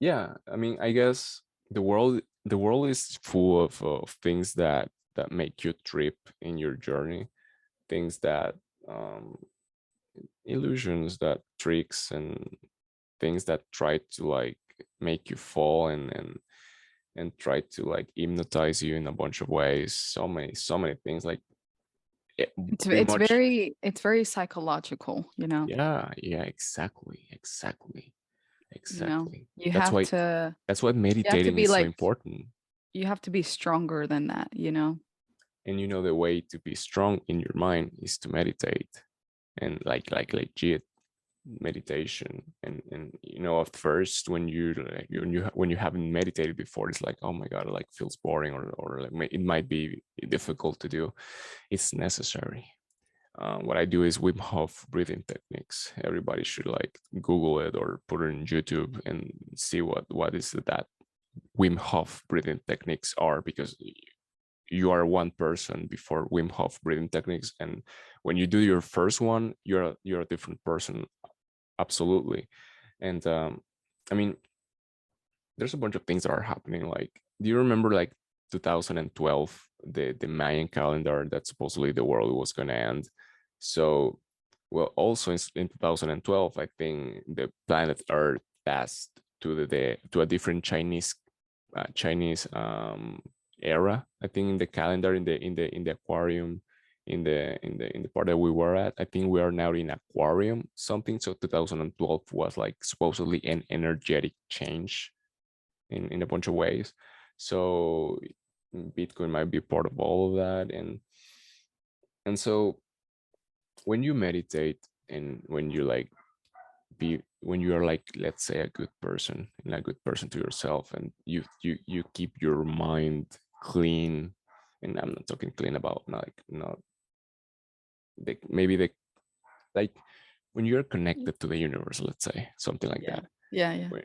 yeah, I mean, I guess the world is full of things that make you trip in your journey, things that um, illusions, that tricks, and things that try to like make you fall and try to like hypnotize you in a bunch of ways. So many things like it, It's pretty it's much. very it's very psychological, Yeah, yeah, exactly, exactly. You That's have why to you have to meditating be is so like important. you have to be stronger than that. And the way to be strong in your mind is to meditate, and like legit meditation. And at first when when you haven't meditated before, it's like, oh my god, it like feels boring, or like it might be difficult to do. It's necessary. What I do is Wim Hof breathing techniques. Everybody should like Google it or put it in YouTube and see what is that Wim Hof breathing techniques are, because you are one person before Wim Hof breathing techniques, and when you do your first one, you're a different person, absolutely. And I mean, there's a bunch of things that are happening. Like, do you remember like 2012, the Mayan calendar that supposedly the world was going to end? So, well, also in 2012, I think the planet Earth passed to a different Chinese era. I think in the calendar, in the aquarium, in the part that we were at, I think we are now in aquarium something. So 2012 was like supposedly an energetic change in a bunch of ways. So Bitcoin might be part of all of that. And so when you meditate, and when you like when you are like, let's say, a good person, and a good person to yourself, and you keep your mind clean, and I'm not talking clean about not maybe the like when you're connected to the universe, let's say something like Yeah. that, Yeah. Yeah. where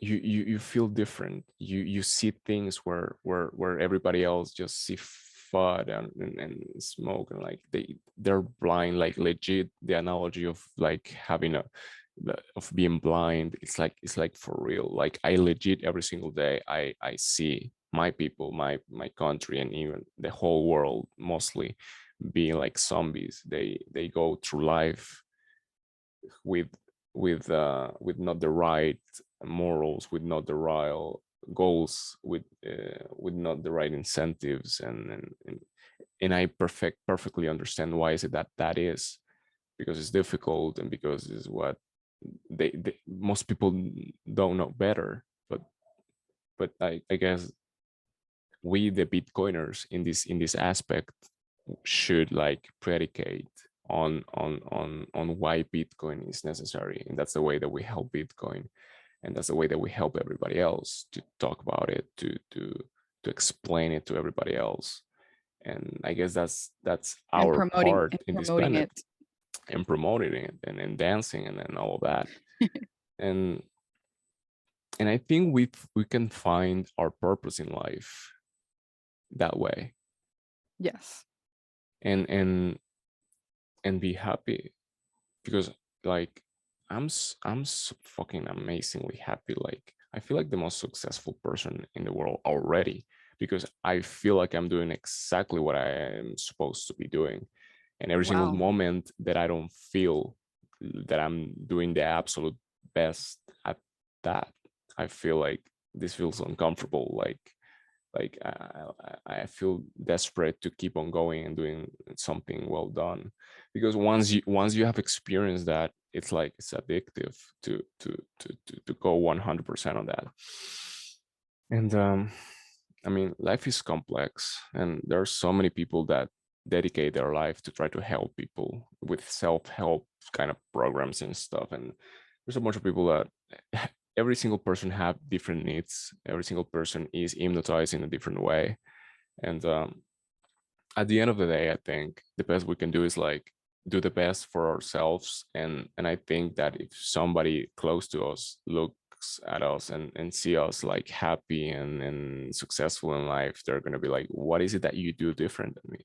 you feel different. You see things where everybody else just see fun and smoke, and like they're blind, like legit. The analogy of like having a of being blind, it's like for real. Like I legit every single day I see my people, my country, and even the whole world mostly being like zombies. They go through life with with not the right morals, with not the right goals, with not the right incentives, and I perfectly understand why is it that that is, because it's difficult and because it's what they most people don't know better. But I guess we the Bitcoiners in this aspect should like predicate on why Bitcoin is necessary, and that's the way that we help Bitcoin, and that's the way that we help everybody else to talk about it, to explain it to everybody else. And I guess that's our part And in this promoting planet, it. and promoting it and dancing and all of that. and and I think we can find our purpose in life that way, Yes. and and be happy, because like I'm so fucking amazingly happy. Like I feel like the most successful person in the world already, because I feel like I'm doing exactly what I am supposed to be doing, and every single Wow. moment that I don't feel that I'm doing the absolute best at that, I feel like this feels uncomfortable. Like I feel desperate to keep on going and doing something well done, because once you have experienced that, it's like it's addictive to go 100% on that. And I mean, life is complex, and there are so many people that dedicate their life to try to help people with self-help kind of programs and stuff. And there's a bunch of people that every single person have different needs. Every single person is hypnotized in a different way. And at the end of the day, I think the best we can do is like do the best for ourselves. And I think that if somebody close to us looks at us and see us like happy and successful in life, they're gonna be like, what is it that you do different than me?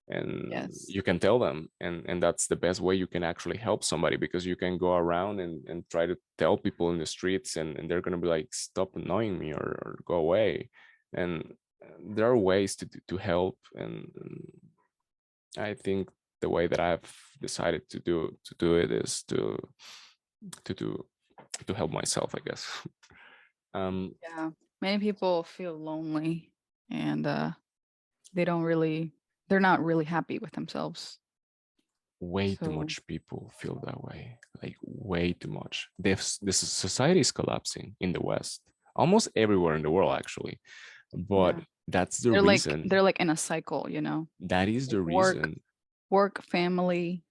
And Yes. you can tell them, and that's the best way you can actually help somebody, because you can go around and try to tell people in the streets, and they're going to be like, stop annoying me, or go away. And there are ways to help, and I think the way that I've decided to do it is to do to help myself, I guess. um Yeah. Many people feel lonely and they don't really they're not really happy with themselves. Way too So, much people feel that way, like way too much. This society is collapsing in the West, almost everywhere in the world actually, but yeah. that's the reason. They're like in a cycle, you know. That is Like the reason. work, family,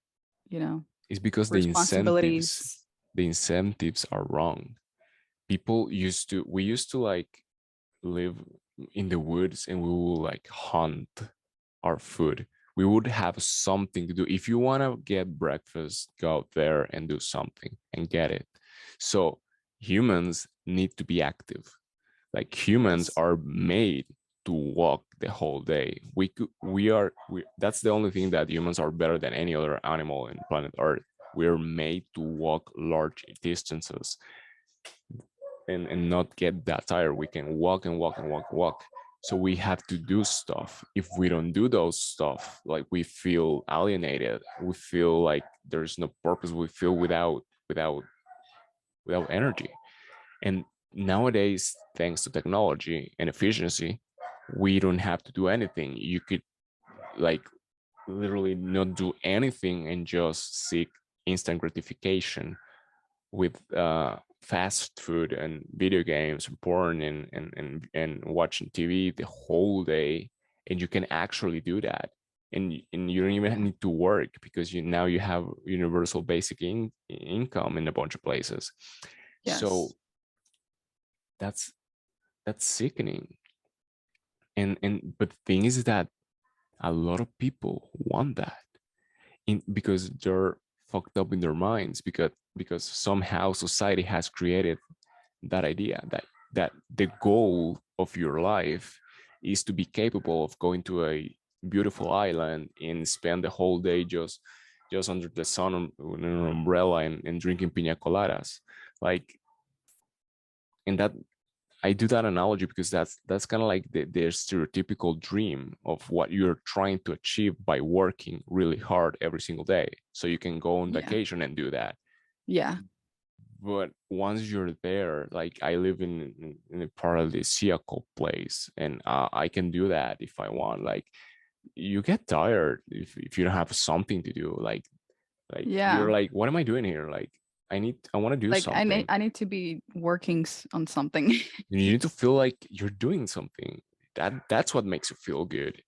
you know, Is because responsibilities. the incentives are wrong. People used to We used to like live in the woods, and we will like hunt our food. We would have something to do. If you want to get breakfast, go out there and do something and get it. So humans need to be active. Like humans Yes. are made to walk the whole day. That's the only thing that humans are better than any other animal in planet Earth. We're made to walk large distances and not get that tired. We can walk and walk and walk and walk. So we have to do stuff. If we don't do those stuff, like we feel alienated, we feel like there's no purpose, we feel without energy. And nowadays, thanks to technology and efficiency, we don't have to do anything. You could like literally not do anything and just seek instant gratification with fast food and video games and porn and watching TV the whole day, and you can actually do that, and you don't even Yeah. need to work, because now you have universal basic income in a bunch of places. So Yes. that's sickening. But the thing is that a lot of people want that because they're fucked up in their minds because somehow society has created that idea that the goal of your life is to be capable of going to a beautiful island and spend the whole day just under the sun with an umbrella and drinking pina coladas. Like, and that I do that analogy because that's kind of like the stereotypical dream of what you're trying to achieve by working really hard every single day so you can go on Yeah. vacation and do that. Yeah. But once you're there, like I live in a paradisiacal place, and I can do that if I want. Like, you get tired if you don't have something to do. Like you're Yeah. like, what am I doing here? Like, I want to do Like something. I need to be working on something. You need to feel like you're doing something. That's what makes you feel good.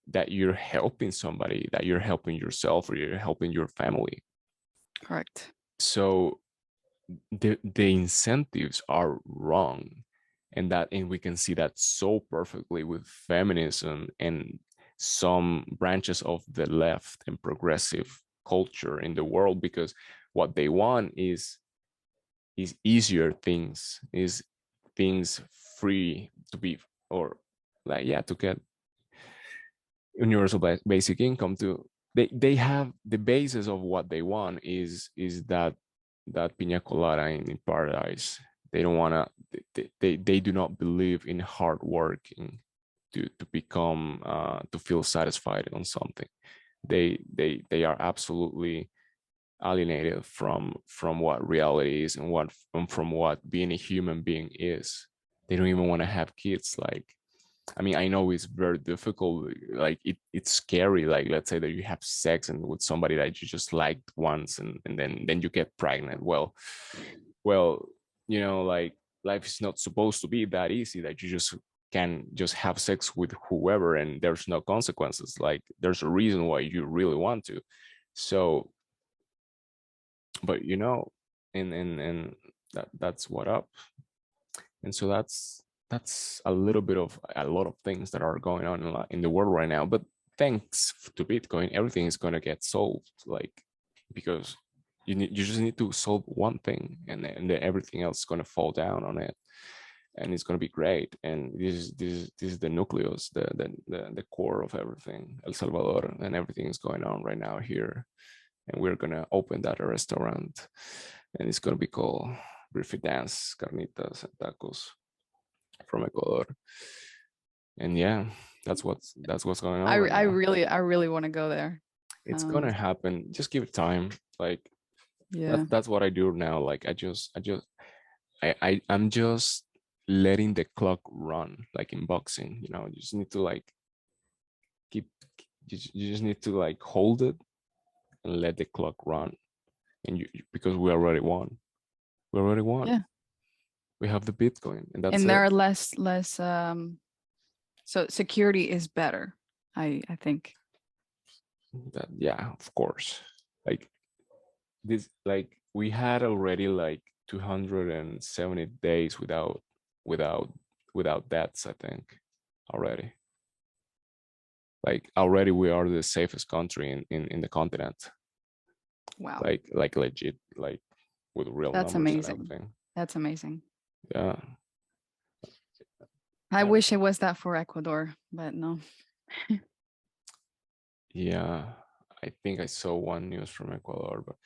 That you're helping somebody, that you're helping yourself, or you're helping your family. Correct. So the incentives are wrong, and we can see that so perfectly with feminism and some branches of the left and progressive culture in the world, because what they want is easier things, is things free to be, or like, yeah, to get universal basic income. To they have the basis of what they want is that pina colada in paradise. They don't want to, they do not believe in hard working to become to feel satisfied on something. They are absolutely alienated from what reality is, and what from what being a human being is. They don't even want to have kids. Like, I mean, I know it's very difficult. Like, it's scary. Like, let's say that you have sex and with somebody that you just liked once, and then you get pregnant. Well, like, life is not supposed to be that easy that you just can just have sex with whoever and there's no consequences. Like, there's a reason why you really want to. So, but and that's what up. And so that's a little bit of a lot of things that are going on in the world right now. But thanks to Bitcoin, everything is going to get solved, like, because you just need to solve one thing, and then everything else is going to fall down on it, and it's going to be great. And this is the nucleus, the core of everything. El Salvador, and everything is going on right now here, and we're gonna open that restaurant, and it's gonna be called BriFitDance, carnitas and tacos from Ecuador. And yeah, that's what's going on right now. I really want to go there. It's Um, gonna happen. Just give it time. Like, yeah. that's what I do now. Like, I'm just letting the clock run, like in boxing. You just need to like keep. You just need to like hold it and let the clock run. And because we already won. We already won. Yeah. We have the Bitcoin, and that's And there it. are less so security is better. I think. Yeah, of course. Like, this, like, we had already like 270 days without without deaths, I think, already. Like, already we are the safest country in the continent. Wow. Like legit, like, with real That's numbers and amazing. everything. That's amazing. Yeah. I Yeah. wish it was that for Ecuador, but no. Yeah, I think I saw one news from Ecuador, but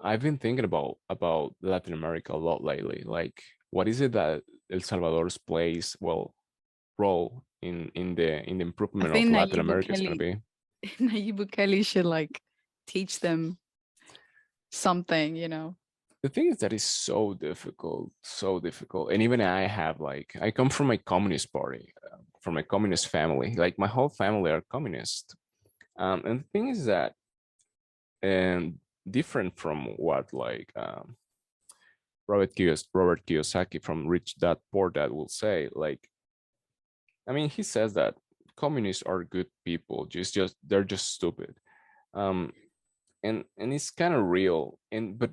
I've been thinking about Latin America a lot lately. Like, what is it that El Salvador's plays, well, role in the I improvement of think Latin America is going to be? Nayib Bukele should like teach them something, The thing is that it's so difficult. And even I have, like, I come from a communist party, from a communist family. Like, my whole family are communist. And the thing is that, and different from what, like, Robert Kiyosaki from Rich Dad Poor Dad will say. Like, I mean, he says that communists are good people, just they're just stupid. Um, and it's kind of real. But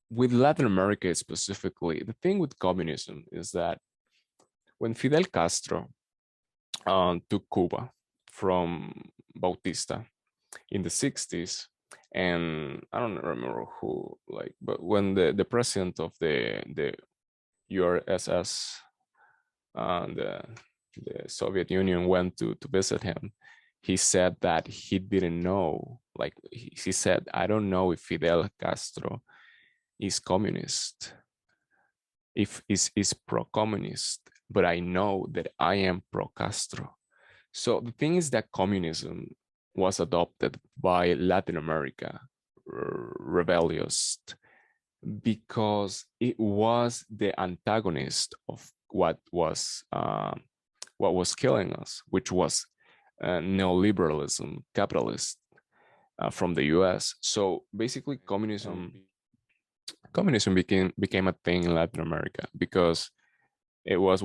with Latin America specifically, the thing with communism is that when Fidel Castro to Cuba from Bautista in the 60s. And I don't remember who, like, but when the president of the URSS, the Soviet Union, went to visit him, he said that he didn't know, like he said, I don't know if Fidel Castro is communist, if is pro-communist, but I know that I am pro-Castro. So the thing is that communism was adopted by Latin America, rebellious, because it was the antagonist of what was killing us, which was neoliberalism, capitalist from the U.S. So basically, communism became a thing in Latin America because it was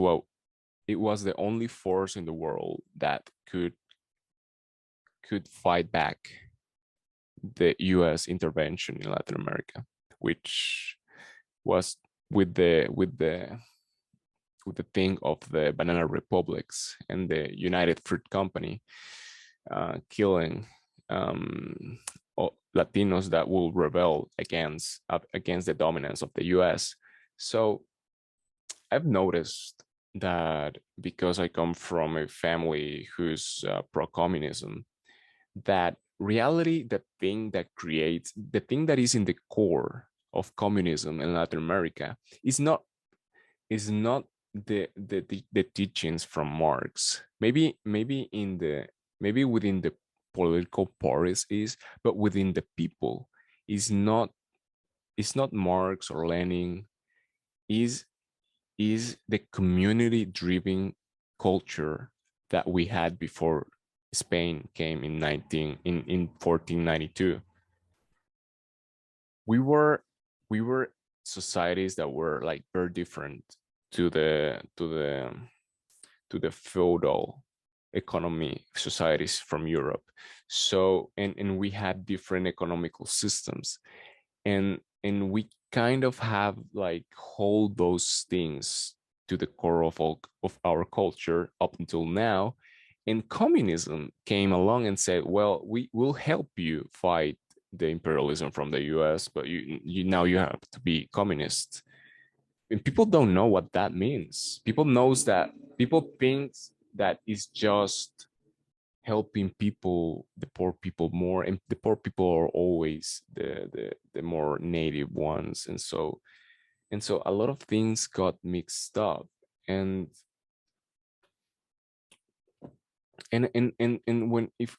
it was the only force in the world that could fight back the U.S. intervention in Latin America, which was with the thing of the banana republics and the United Fruit Company killing Latinos that will rebel against the dominance of the U.S. So I've noticed that because I come from a family who's pro-communism, that reality, the thing that is in the core of communism in Latin America is not the teachings from Marx. Maybe within the political parties is, but within the people is not. It's not Marx or Lenin. Is the community driven culture that we had before Spain came in 1492. We were societies that were like very different to the feudal economy societies from Europe. So and we had different economical systems, and we kind of have like hold those things to the core of our culture up until now. And communism came along and said, well, we will help you fight the imperialism from the US, but you now you have to be communist. And people don't know what that means. People think that it's just helping people, the poor people more, and the poor people are always the more native ones. And so a lot of things got mixed up. And when if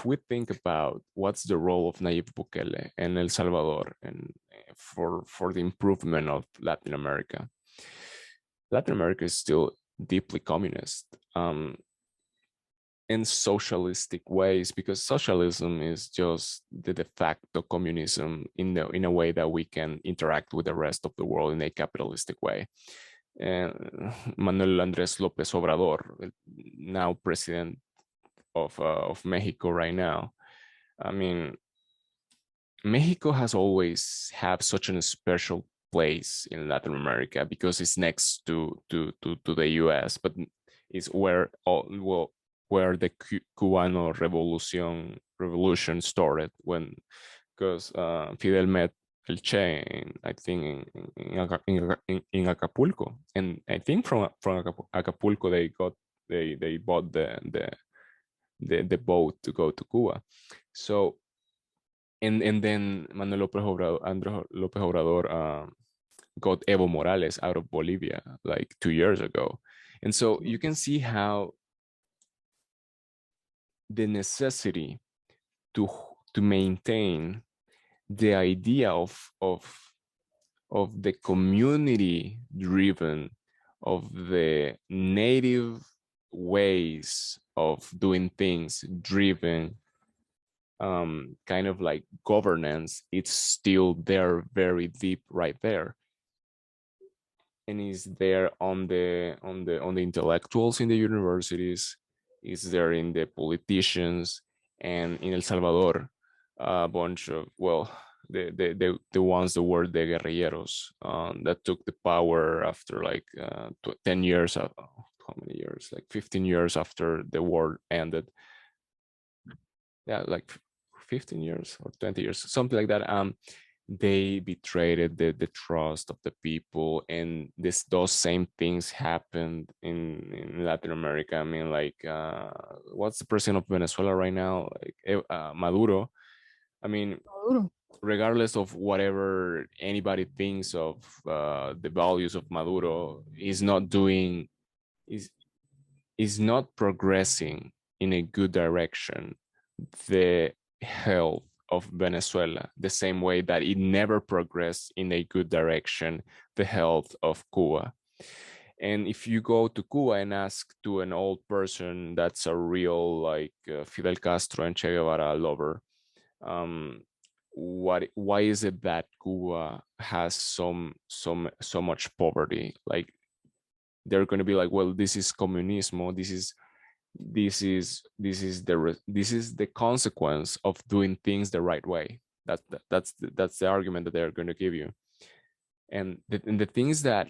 we think about what's the role of Nayib Bukele and El Salvador and for the improvement of Latin America is still deeply communist, in socialistic ways, because socialism is just the de facto communism in a way that we can interact with the rest of the world in a capitalistic way. And Manuel Andrés López Obrador, now president of Mexico right now. I mean, Mexico has always had such a special place in Latin America because it's next to the U.S., but it's where where the Cubano revolution started, when because Fidel met El Che I think in Acapulco, and I think from Acapulco they bought the boat to go to Cuba. So and then Manuel López Obrador, Andrés López Obrador got Evo Morales out of Bolivia like 2 years ago. And so you can see how the necessity to to maintain the idea of the community driven, of the native ways of doing things driven, kind of like governance, it's still there very deep right there, and is there on the intellectuals in the universities, is there in the politicians, and in El Salvador a bunch of, well, the ones that were the guerrilleros that took the power after like 10 years how many years, like 15 years after the war ended. Yeah, like 15 years or 20 years, something like that. They betrayed the trust of the people, and those same things happened in Latin America. I mean, like what's the president of Venezuela right now, like Maduro. I mean, Maduro. regardless of whatever anybody thinks of the values of Maduro, is not doing, is is not progressing in a good direction the health of Venezuela, the same way that it never progressed in a good direction the health of Cuba. And if you go to Cuba and ask to an old person that's a real like Fidel Castro and Che Guevara lover, um, why is it that Cuba has so much poverty? Like they're going to be like, well, this is communismo, this is the consequence of doing things the right way. That's the argument that they're going to give you. And the things that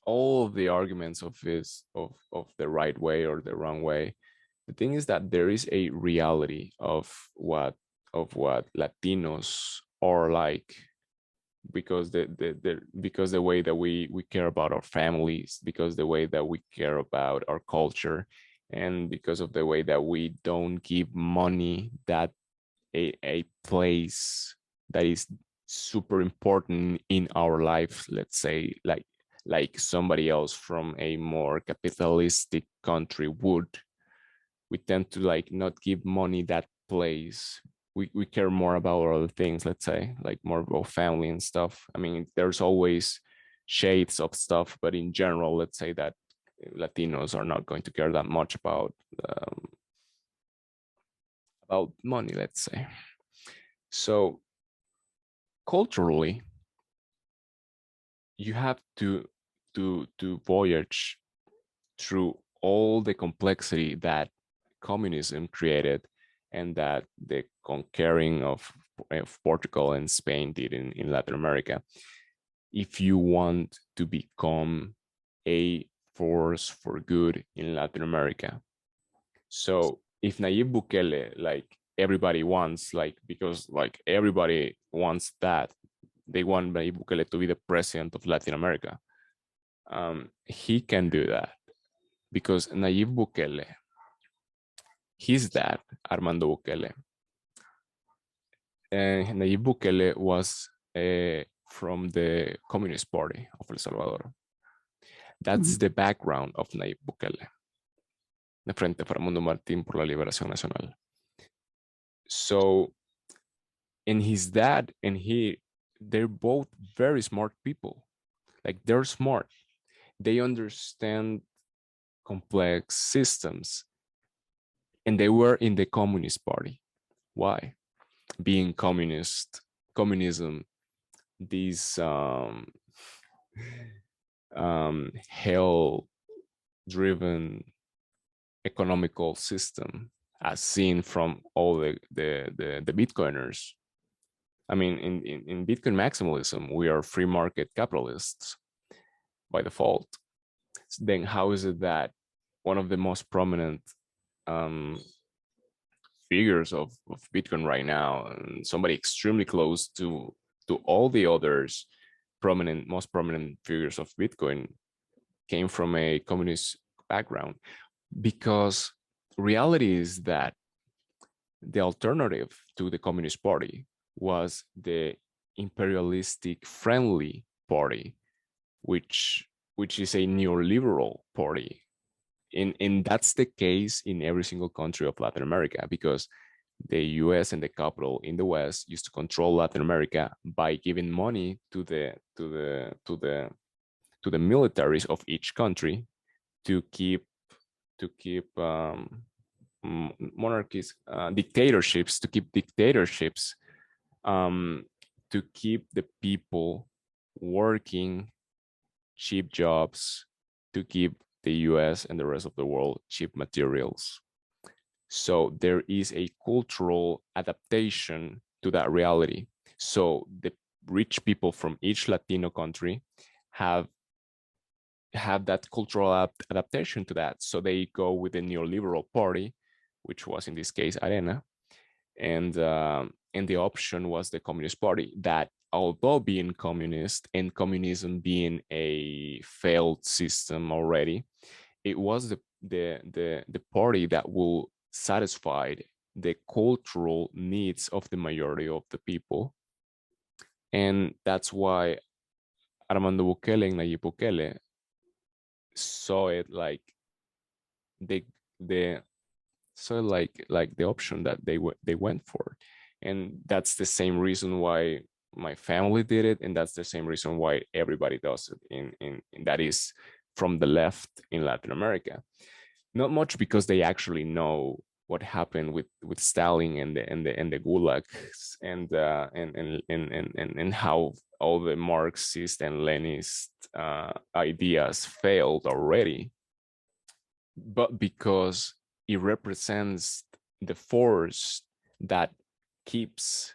all of the arguments of this of the right way or the wrong way, the thing is that there is a reality of what Latinos are like, because because the way that we care about our families, because the way that we care about our culture, and because of the way that we don't give money that a place that is super important in our life, let's say like somebody else from a more capitalistic country would. We tend to like not give money that place. We care more about other things, let's say, like more about family and stuff. I mean, there's always shades of stuff, but in general, let's say that Latinos are not going to care that much about money, let's say. So culturally, you have to voyage through all the complexity that communism created and that the conquering of Portugal and Spain did in Latin America, if you want to become a force for good in Latin America. So if Nayib Bukele, like everybody wants, like because like everybody wants that, they want Nayib Bukele to be the president of Latin America. He can do that because Nayib Bukele, his dad, Armando Bukele, and Nayib Bukele was from the Communist Party of El Salvador. That's Mhm. the background of Nayib Bukele, the Frente Faramundo Martín por la Liberación Nacional. So, and his dad and he, they're both very smart people. Like they're smart. They understand complex systems, and they were in the Communist Party. Why? Being communism, this hell driven economical system as seen from all the Bitcoiners. I mean, in Bitcoin maximalism, we are free market capitalists by default. Then how is it that one of the most prominent um, figures of Bitcoin right now, and somebody extremely close to all the others most prominent figures of Bitcoin, came from a communist background? Because reality is that the alternative to the Communist Party was the imperialistic friendly party, which is a neoliberal party. And that's the case in every single country of Latin America, because the US and the capital in the West used to control Latin America by giving money to the militaries of each country to keep monarchies, dictatorships, um, to keep the people working cheap jobs, to keep the US and the rest of the world cheap materials. So there is a cultural adaptation to that reality. So the rich people from each Latino country have have that cultural adaptation to that. So they go with the neoliberal party, which was in this case Arena, and the option was the Communist Party. That, although being communist and communism being a failed system already, it was the party that will satisfy the cultural needs of the majority of the people, and that's why Armando Bukele and Nayib Bukele saw it like the the so like the option that they went for, and that's the same reason why my family did it, and that's the same reason why everybody does it in that is from the left in Latin America. Not much because they actually know what happened with Stalin and the gulags and how all the Marxist and Leninist ideas failed already, but because it represents the force that keeps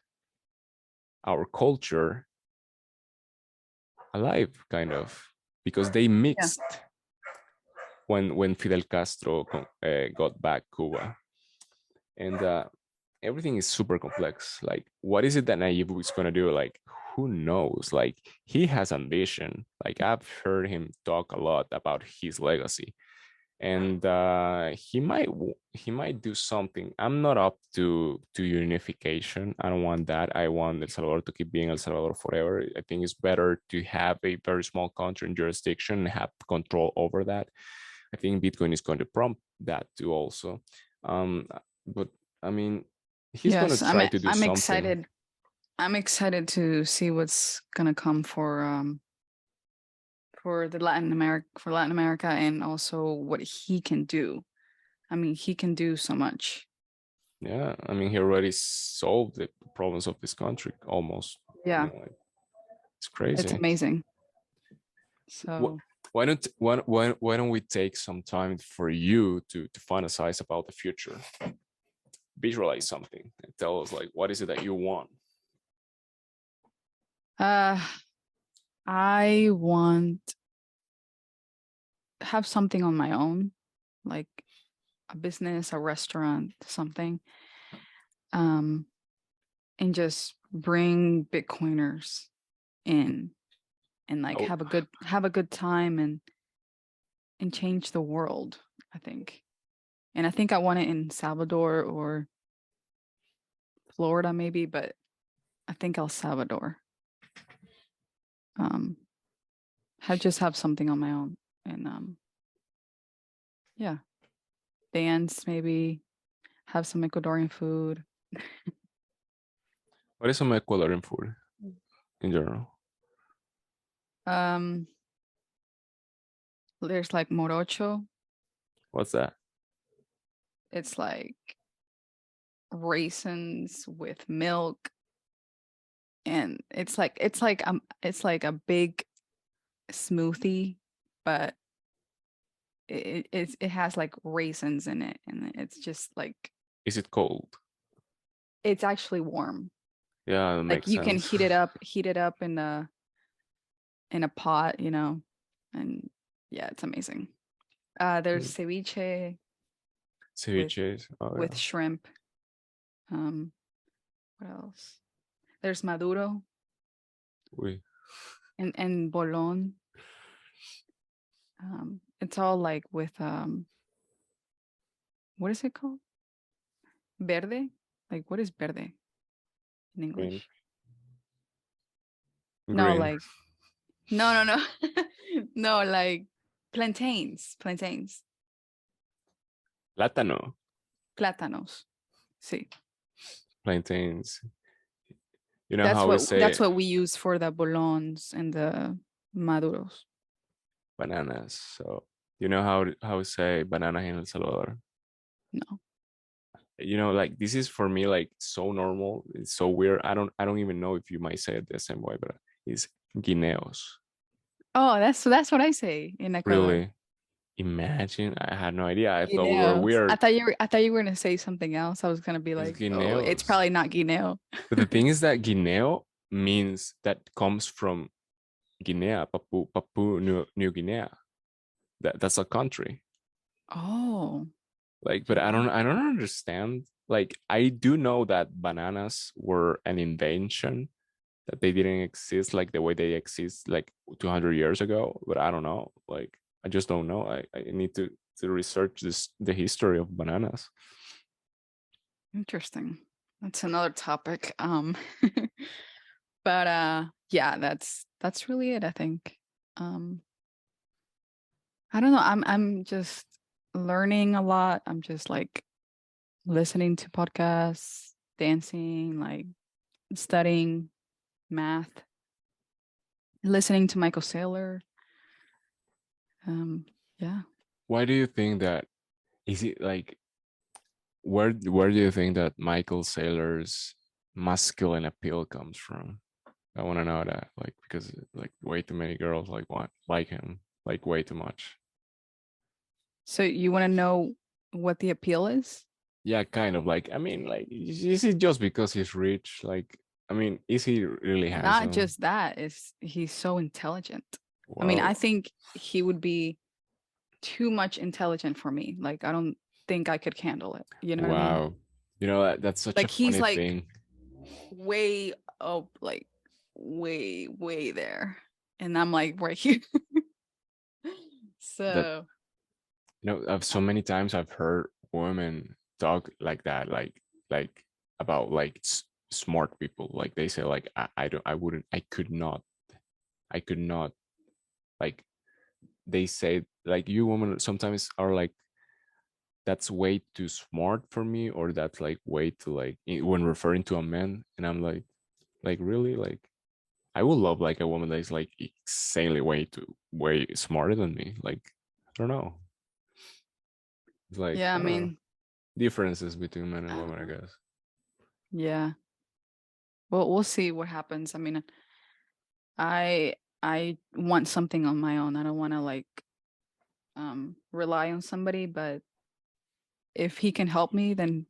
our culture alive, kind of, because they Yeah. mixed when Fidel Castro got back Cuba, and everything is super complex. Like, what is it that Nayib is gonna do? Like, who knows? Like, he has ambition. Like, I've heard him talk a lot about his legacy, and he might do something. I'm not up to unification. I don't want that. I want El Salvador to keep being El Salvador forever. I think it's better to have a very small country and jurisdiction and have control over that. I think Bitcoin is going to prompt that too also. um but I mean, he's going to Yes, try to do I'm something. excited. I'm excited to see what's gonna come for the Latin America and also what he can do. I mean, he can do so much. Yeah, I mean, he already solved the problems of this country almost. Yeah, Like, it's it's crazy. amazing. What, So, why don't we take some time for you to fantasize about the future, visualize something, and tell us like what is it that you want. uh I want to have something on my own, like a business, a restaurant, something. Um and just bring Bitcoiners in and like Oh, have a good time and change the world, I think. And I think I want it in Salvador or Florida maybe, but I think El Salvador. Um have something on my own and yeah, dance maybe, have some Ecuadorian food. what is some Ecuadorian food in general? Um there's like morocho. What's that? It's like raisins with milk and it's like a big smoothie, but it has like raisins in it, and it's just like Is it cold? it's actually warm. Yeah, that Like makes you can sense. heat it up in a pot, you know, and yeah, it's amazing. There's ceviche with Ceviches. Oh with yeah. shrimp. Um, what else? There's maduro We. and bolon. It's all like with what is it called? Verde? Like what is verde in Green. English? No, Green. like no. No, like plantains. Plátano. Plátanos. Sí. Plantains. You know how we say That's what we use for the bolons and the maduros. bananas. So you know how we say banana in El Salvador. No. Like this is for me like so normal. It's so weird. I don't even know if you might say it the same way, but it's guineos. Oh, that's what I say in Ecuador. Really? Imagine. I had no idea. I thought we were Guineos. weird. I thought you were gonna say something else. I was gonna be It's like, oh, it's guineos. probably not guineo. But the thing is that guineo means that comes from Guinea, Papua New Guinea. That's a country. Oh, Like, but wow. I don't understand. Like, I do know that bananas were an invention, that they didn't exist like the way they exist like 200 years ago. But I don't know. Like, I just don't know. I need to research the history of bananas. Interesting. That's another topic. But yeah, that's really it, I think. Um I don't know. I'm just learning a lot. I'm just like listening to podcasts, dancing, like studying math, listening to Michael Saylor. Yeah. Why do you think that? Is it like, where do you think that Michael Saylor's masculine appeal comes from? I want to know that, like, because like way too many girls like him, like way too much. So you want to know what the appeal is? Yeah, kind of like, I mean, like, is it just because he's rich? Like, I mean, is he really Not handsome? just that, is he's so intelligent. I mean, I Well, think he would be too much intelligent for me. Like I don't think I could handle it. You know what I mean? wow. You know, that's such a Like he's funny like thing. way up, like way there. And I'm like right here. That, So I've so many times I've heard women talk like that, like about like smart people. Like they say, like, I don't, I wouldn't, I could not. Like they say, like, you women sometimes are like, that's way too smart for me, or that's like way too, like, when referring to a man. And I'm like really, like, I would love like a woman that is like insanely way smarter than me. Like, I don't know. It's like, yeah, I I don't know, mean, differences between men and I women, don't I know. guess. Yeah. Well, we'll see what happens. I mean, I want something on my own. I don't want to like rely on somebody, but if he can help me, then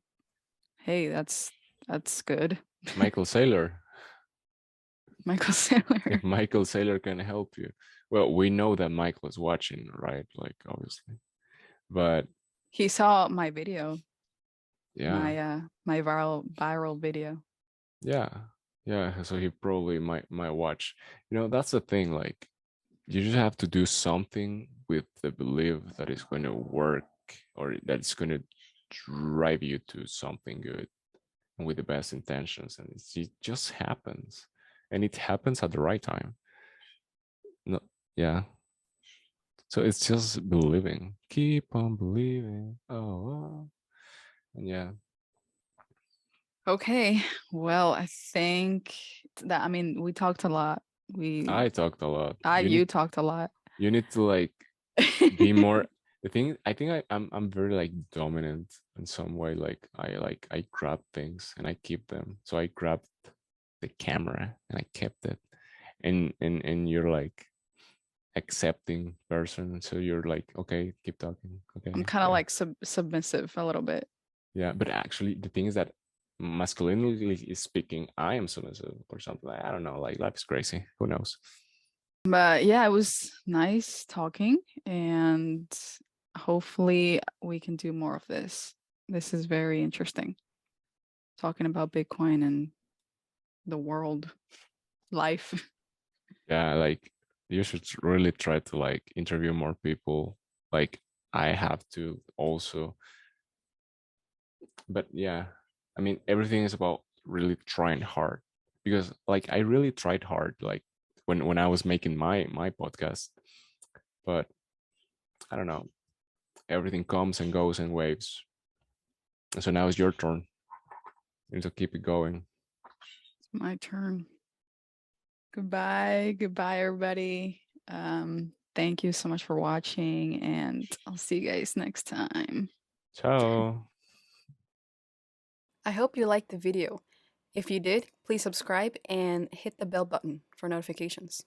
hey, that's good. Michael Saylor. Michael If Saylor. Michael Saylor can help you, well, we know that Michael is watching, right? Like, obviously, but He saw my video, yeah, my viral video. yeah, yeah. So he probably might watch. That's the thing. Like, you just have to do something with the belief that it's going to work, or that it's going to drive you to something good, and with the best intentions, and it just happens, and it happens at the right time. No, yeah. So it's just believing. Keep on believing. Oh, and yeah. Okay. Well, I think that I mean we talked a lot. We I talked a lot. you talked a lot. You need to like be more. The thing, I think I'm very like dominant in some way. Like I grab things and I keep them. So I grabbed the camera and I kept it. And you're like accepting person. So you're like, okay, keep talking. I'm Okay. kind of Yeah. like submissive a little bit. Yeah. But actually the thing is that masculinely speaking, I am submissive or something. I don't know. Like, life is crazy. Who knows? But yeah, it was nice talking and hopefully we can do more of this. This is very interesting. Talking about Bitcoin and the world life. Yeah, like, you should really try to like interview more people. Like, I have to also. But yeah, I mean, everything is about really trying hard, because like I really tried hard, like when I was making my podcast. But I don't know, everything comes and goes in waves. And so now it's your turn. You need to keep it going. It's my turn. Goodbye. Goodbye, everybody. Thank you so much for watching, and I'll see you guys next time. Ciao. I hope you liked the video. If you did, please subscribe and hit the bell button for notifications.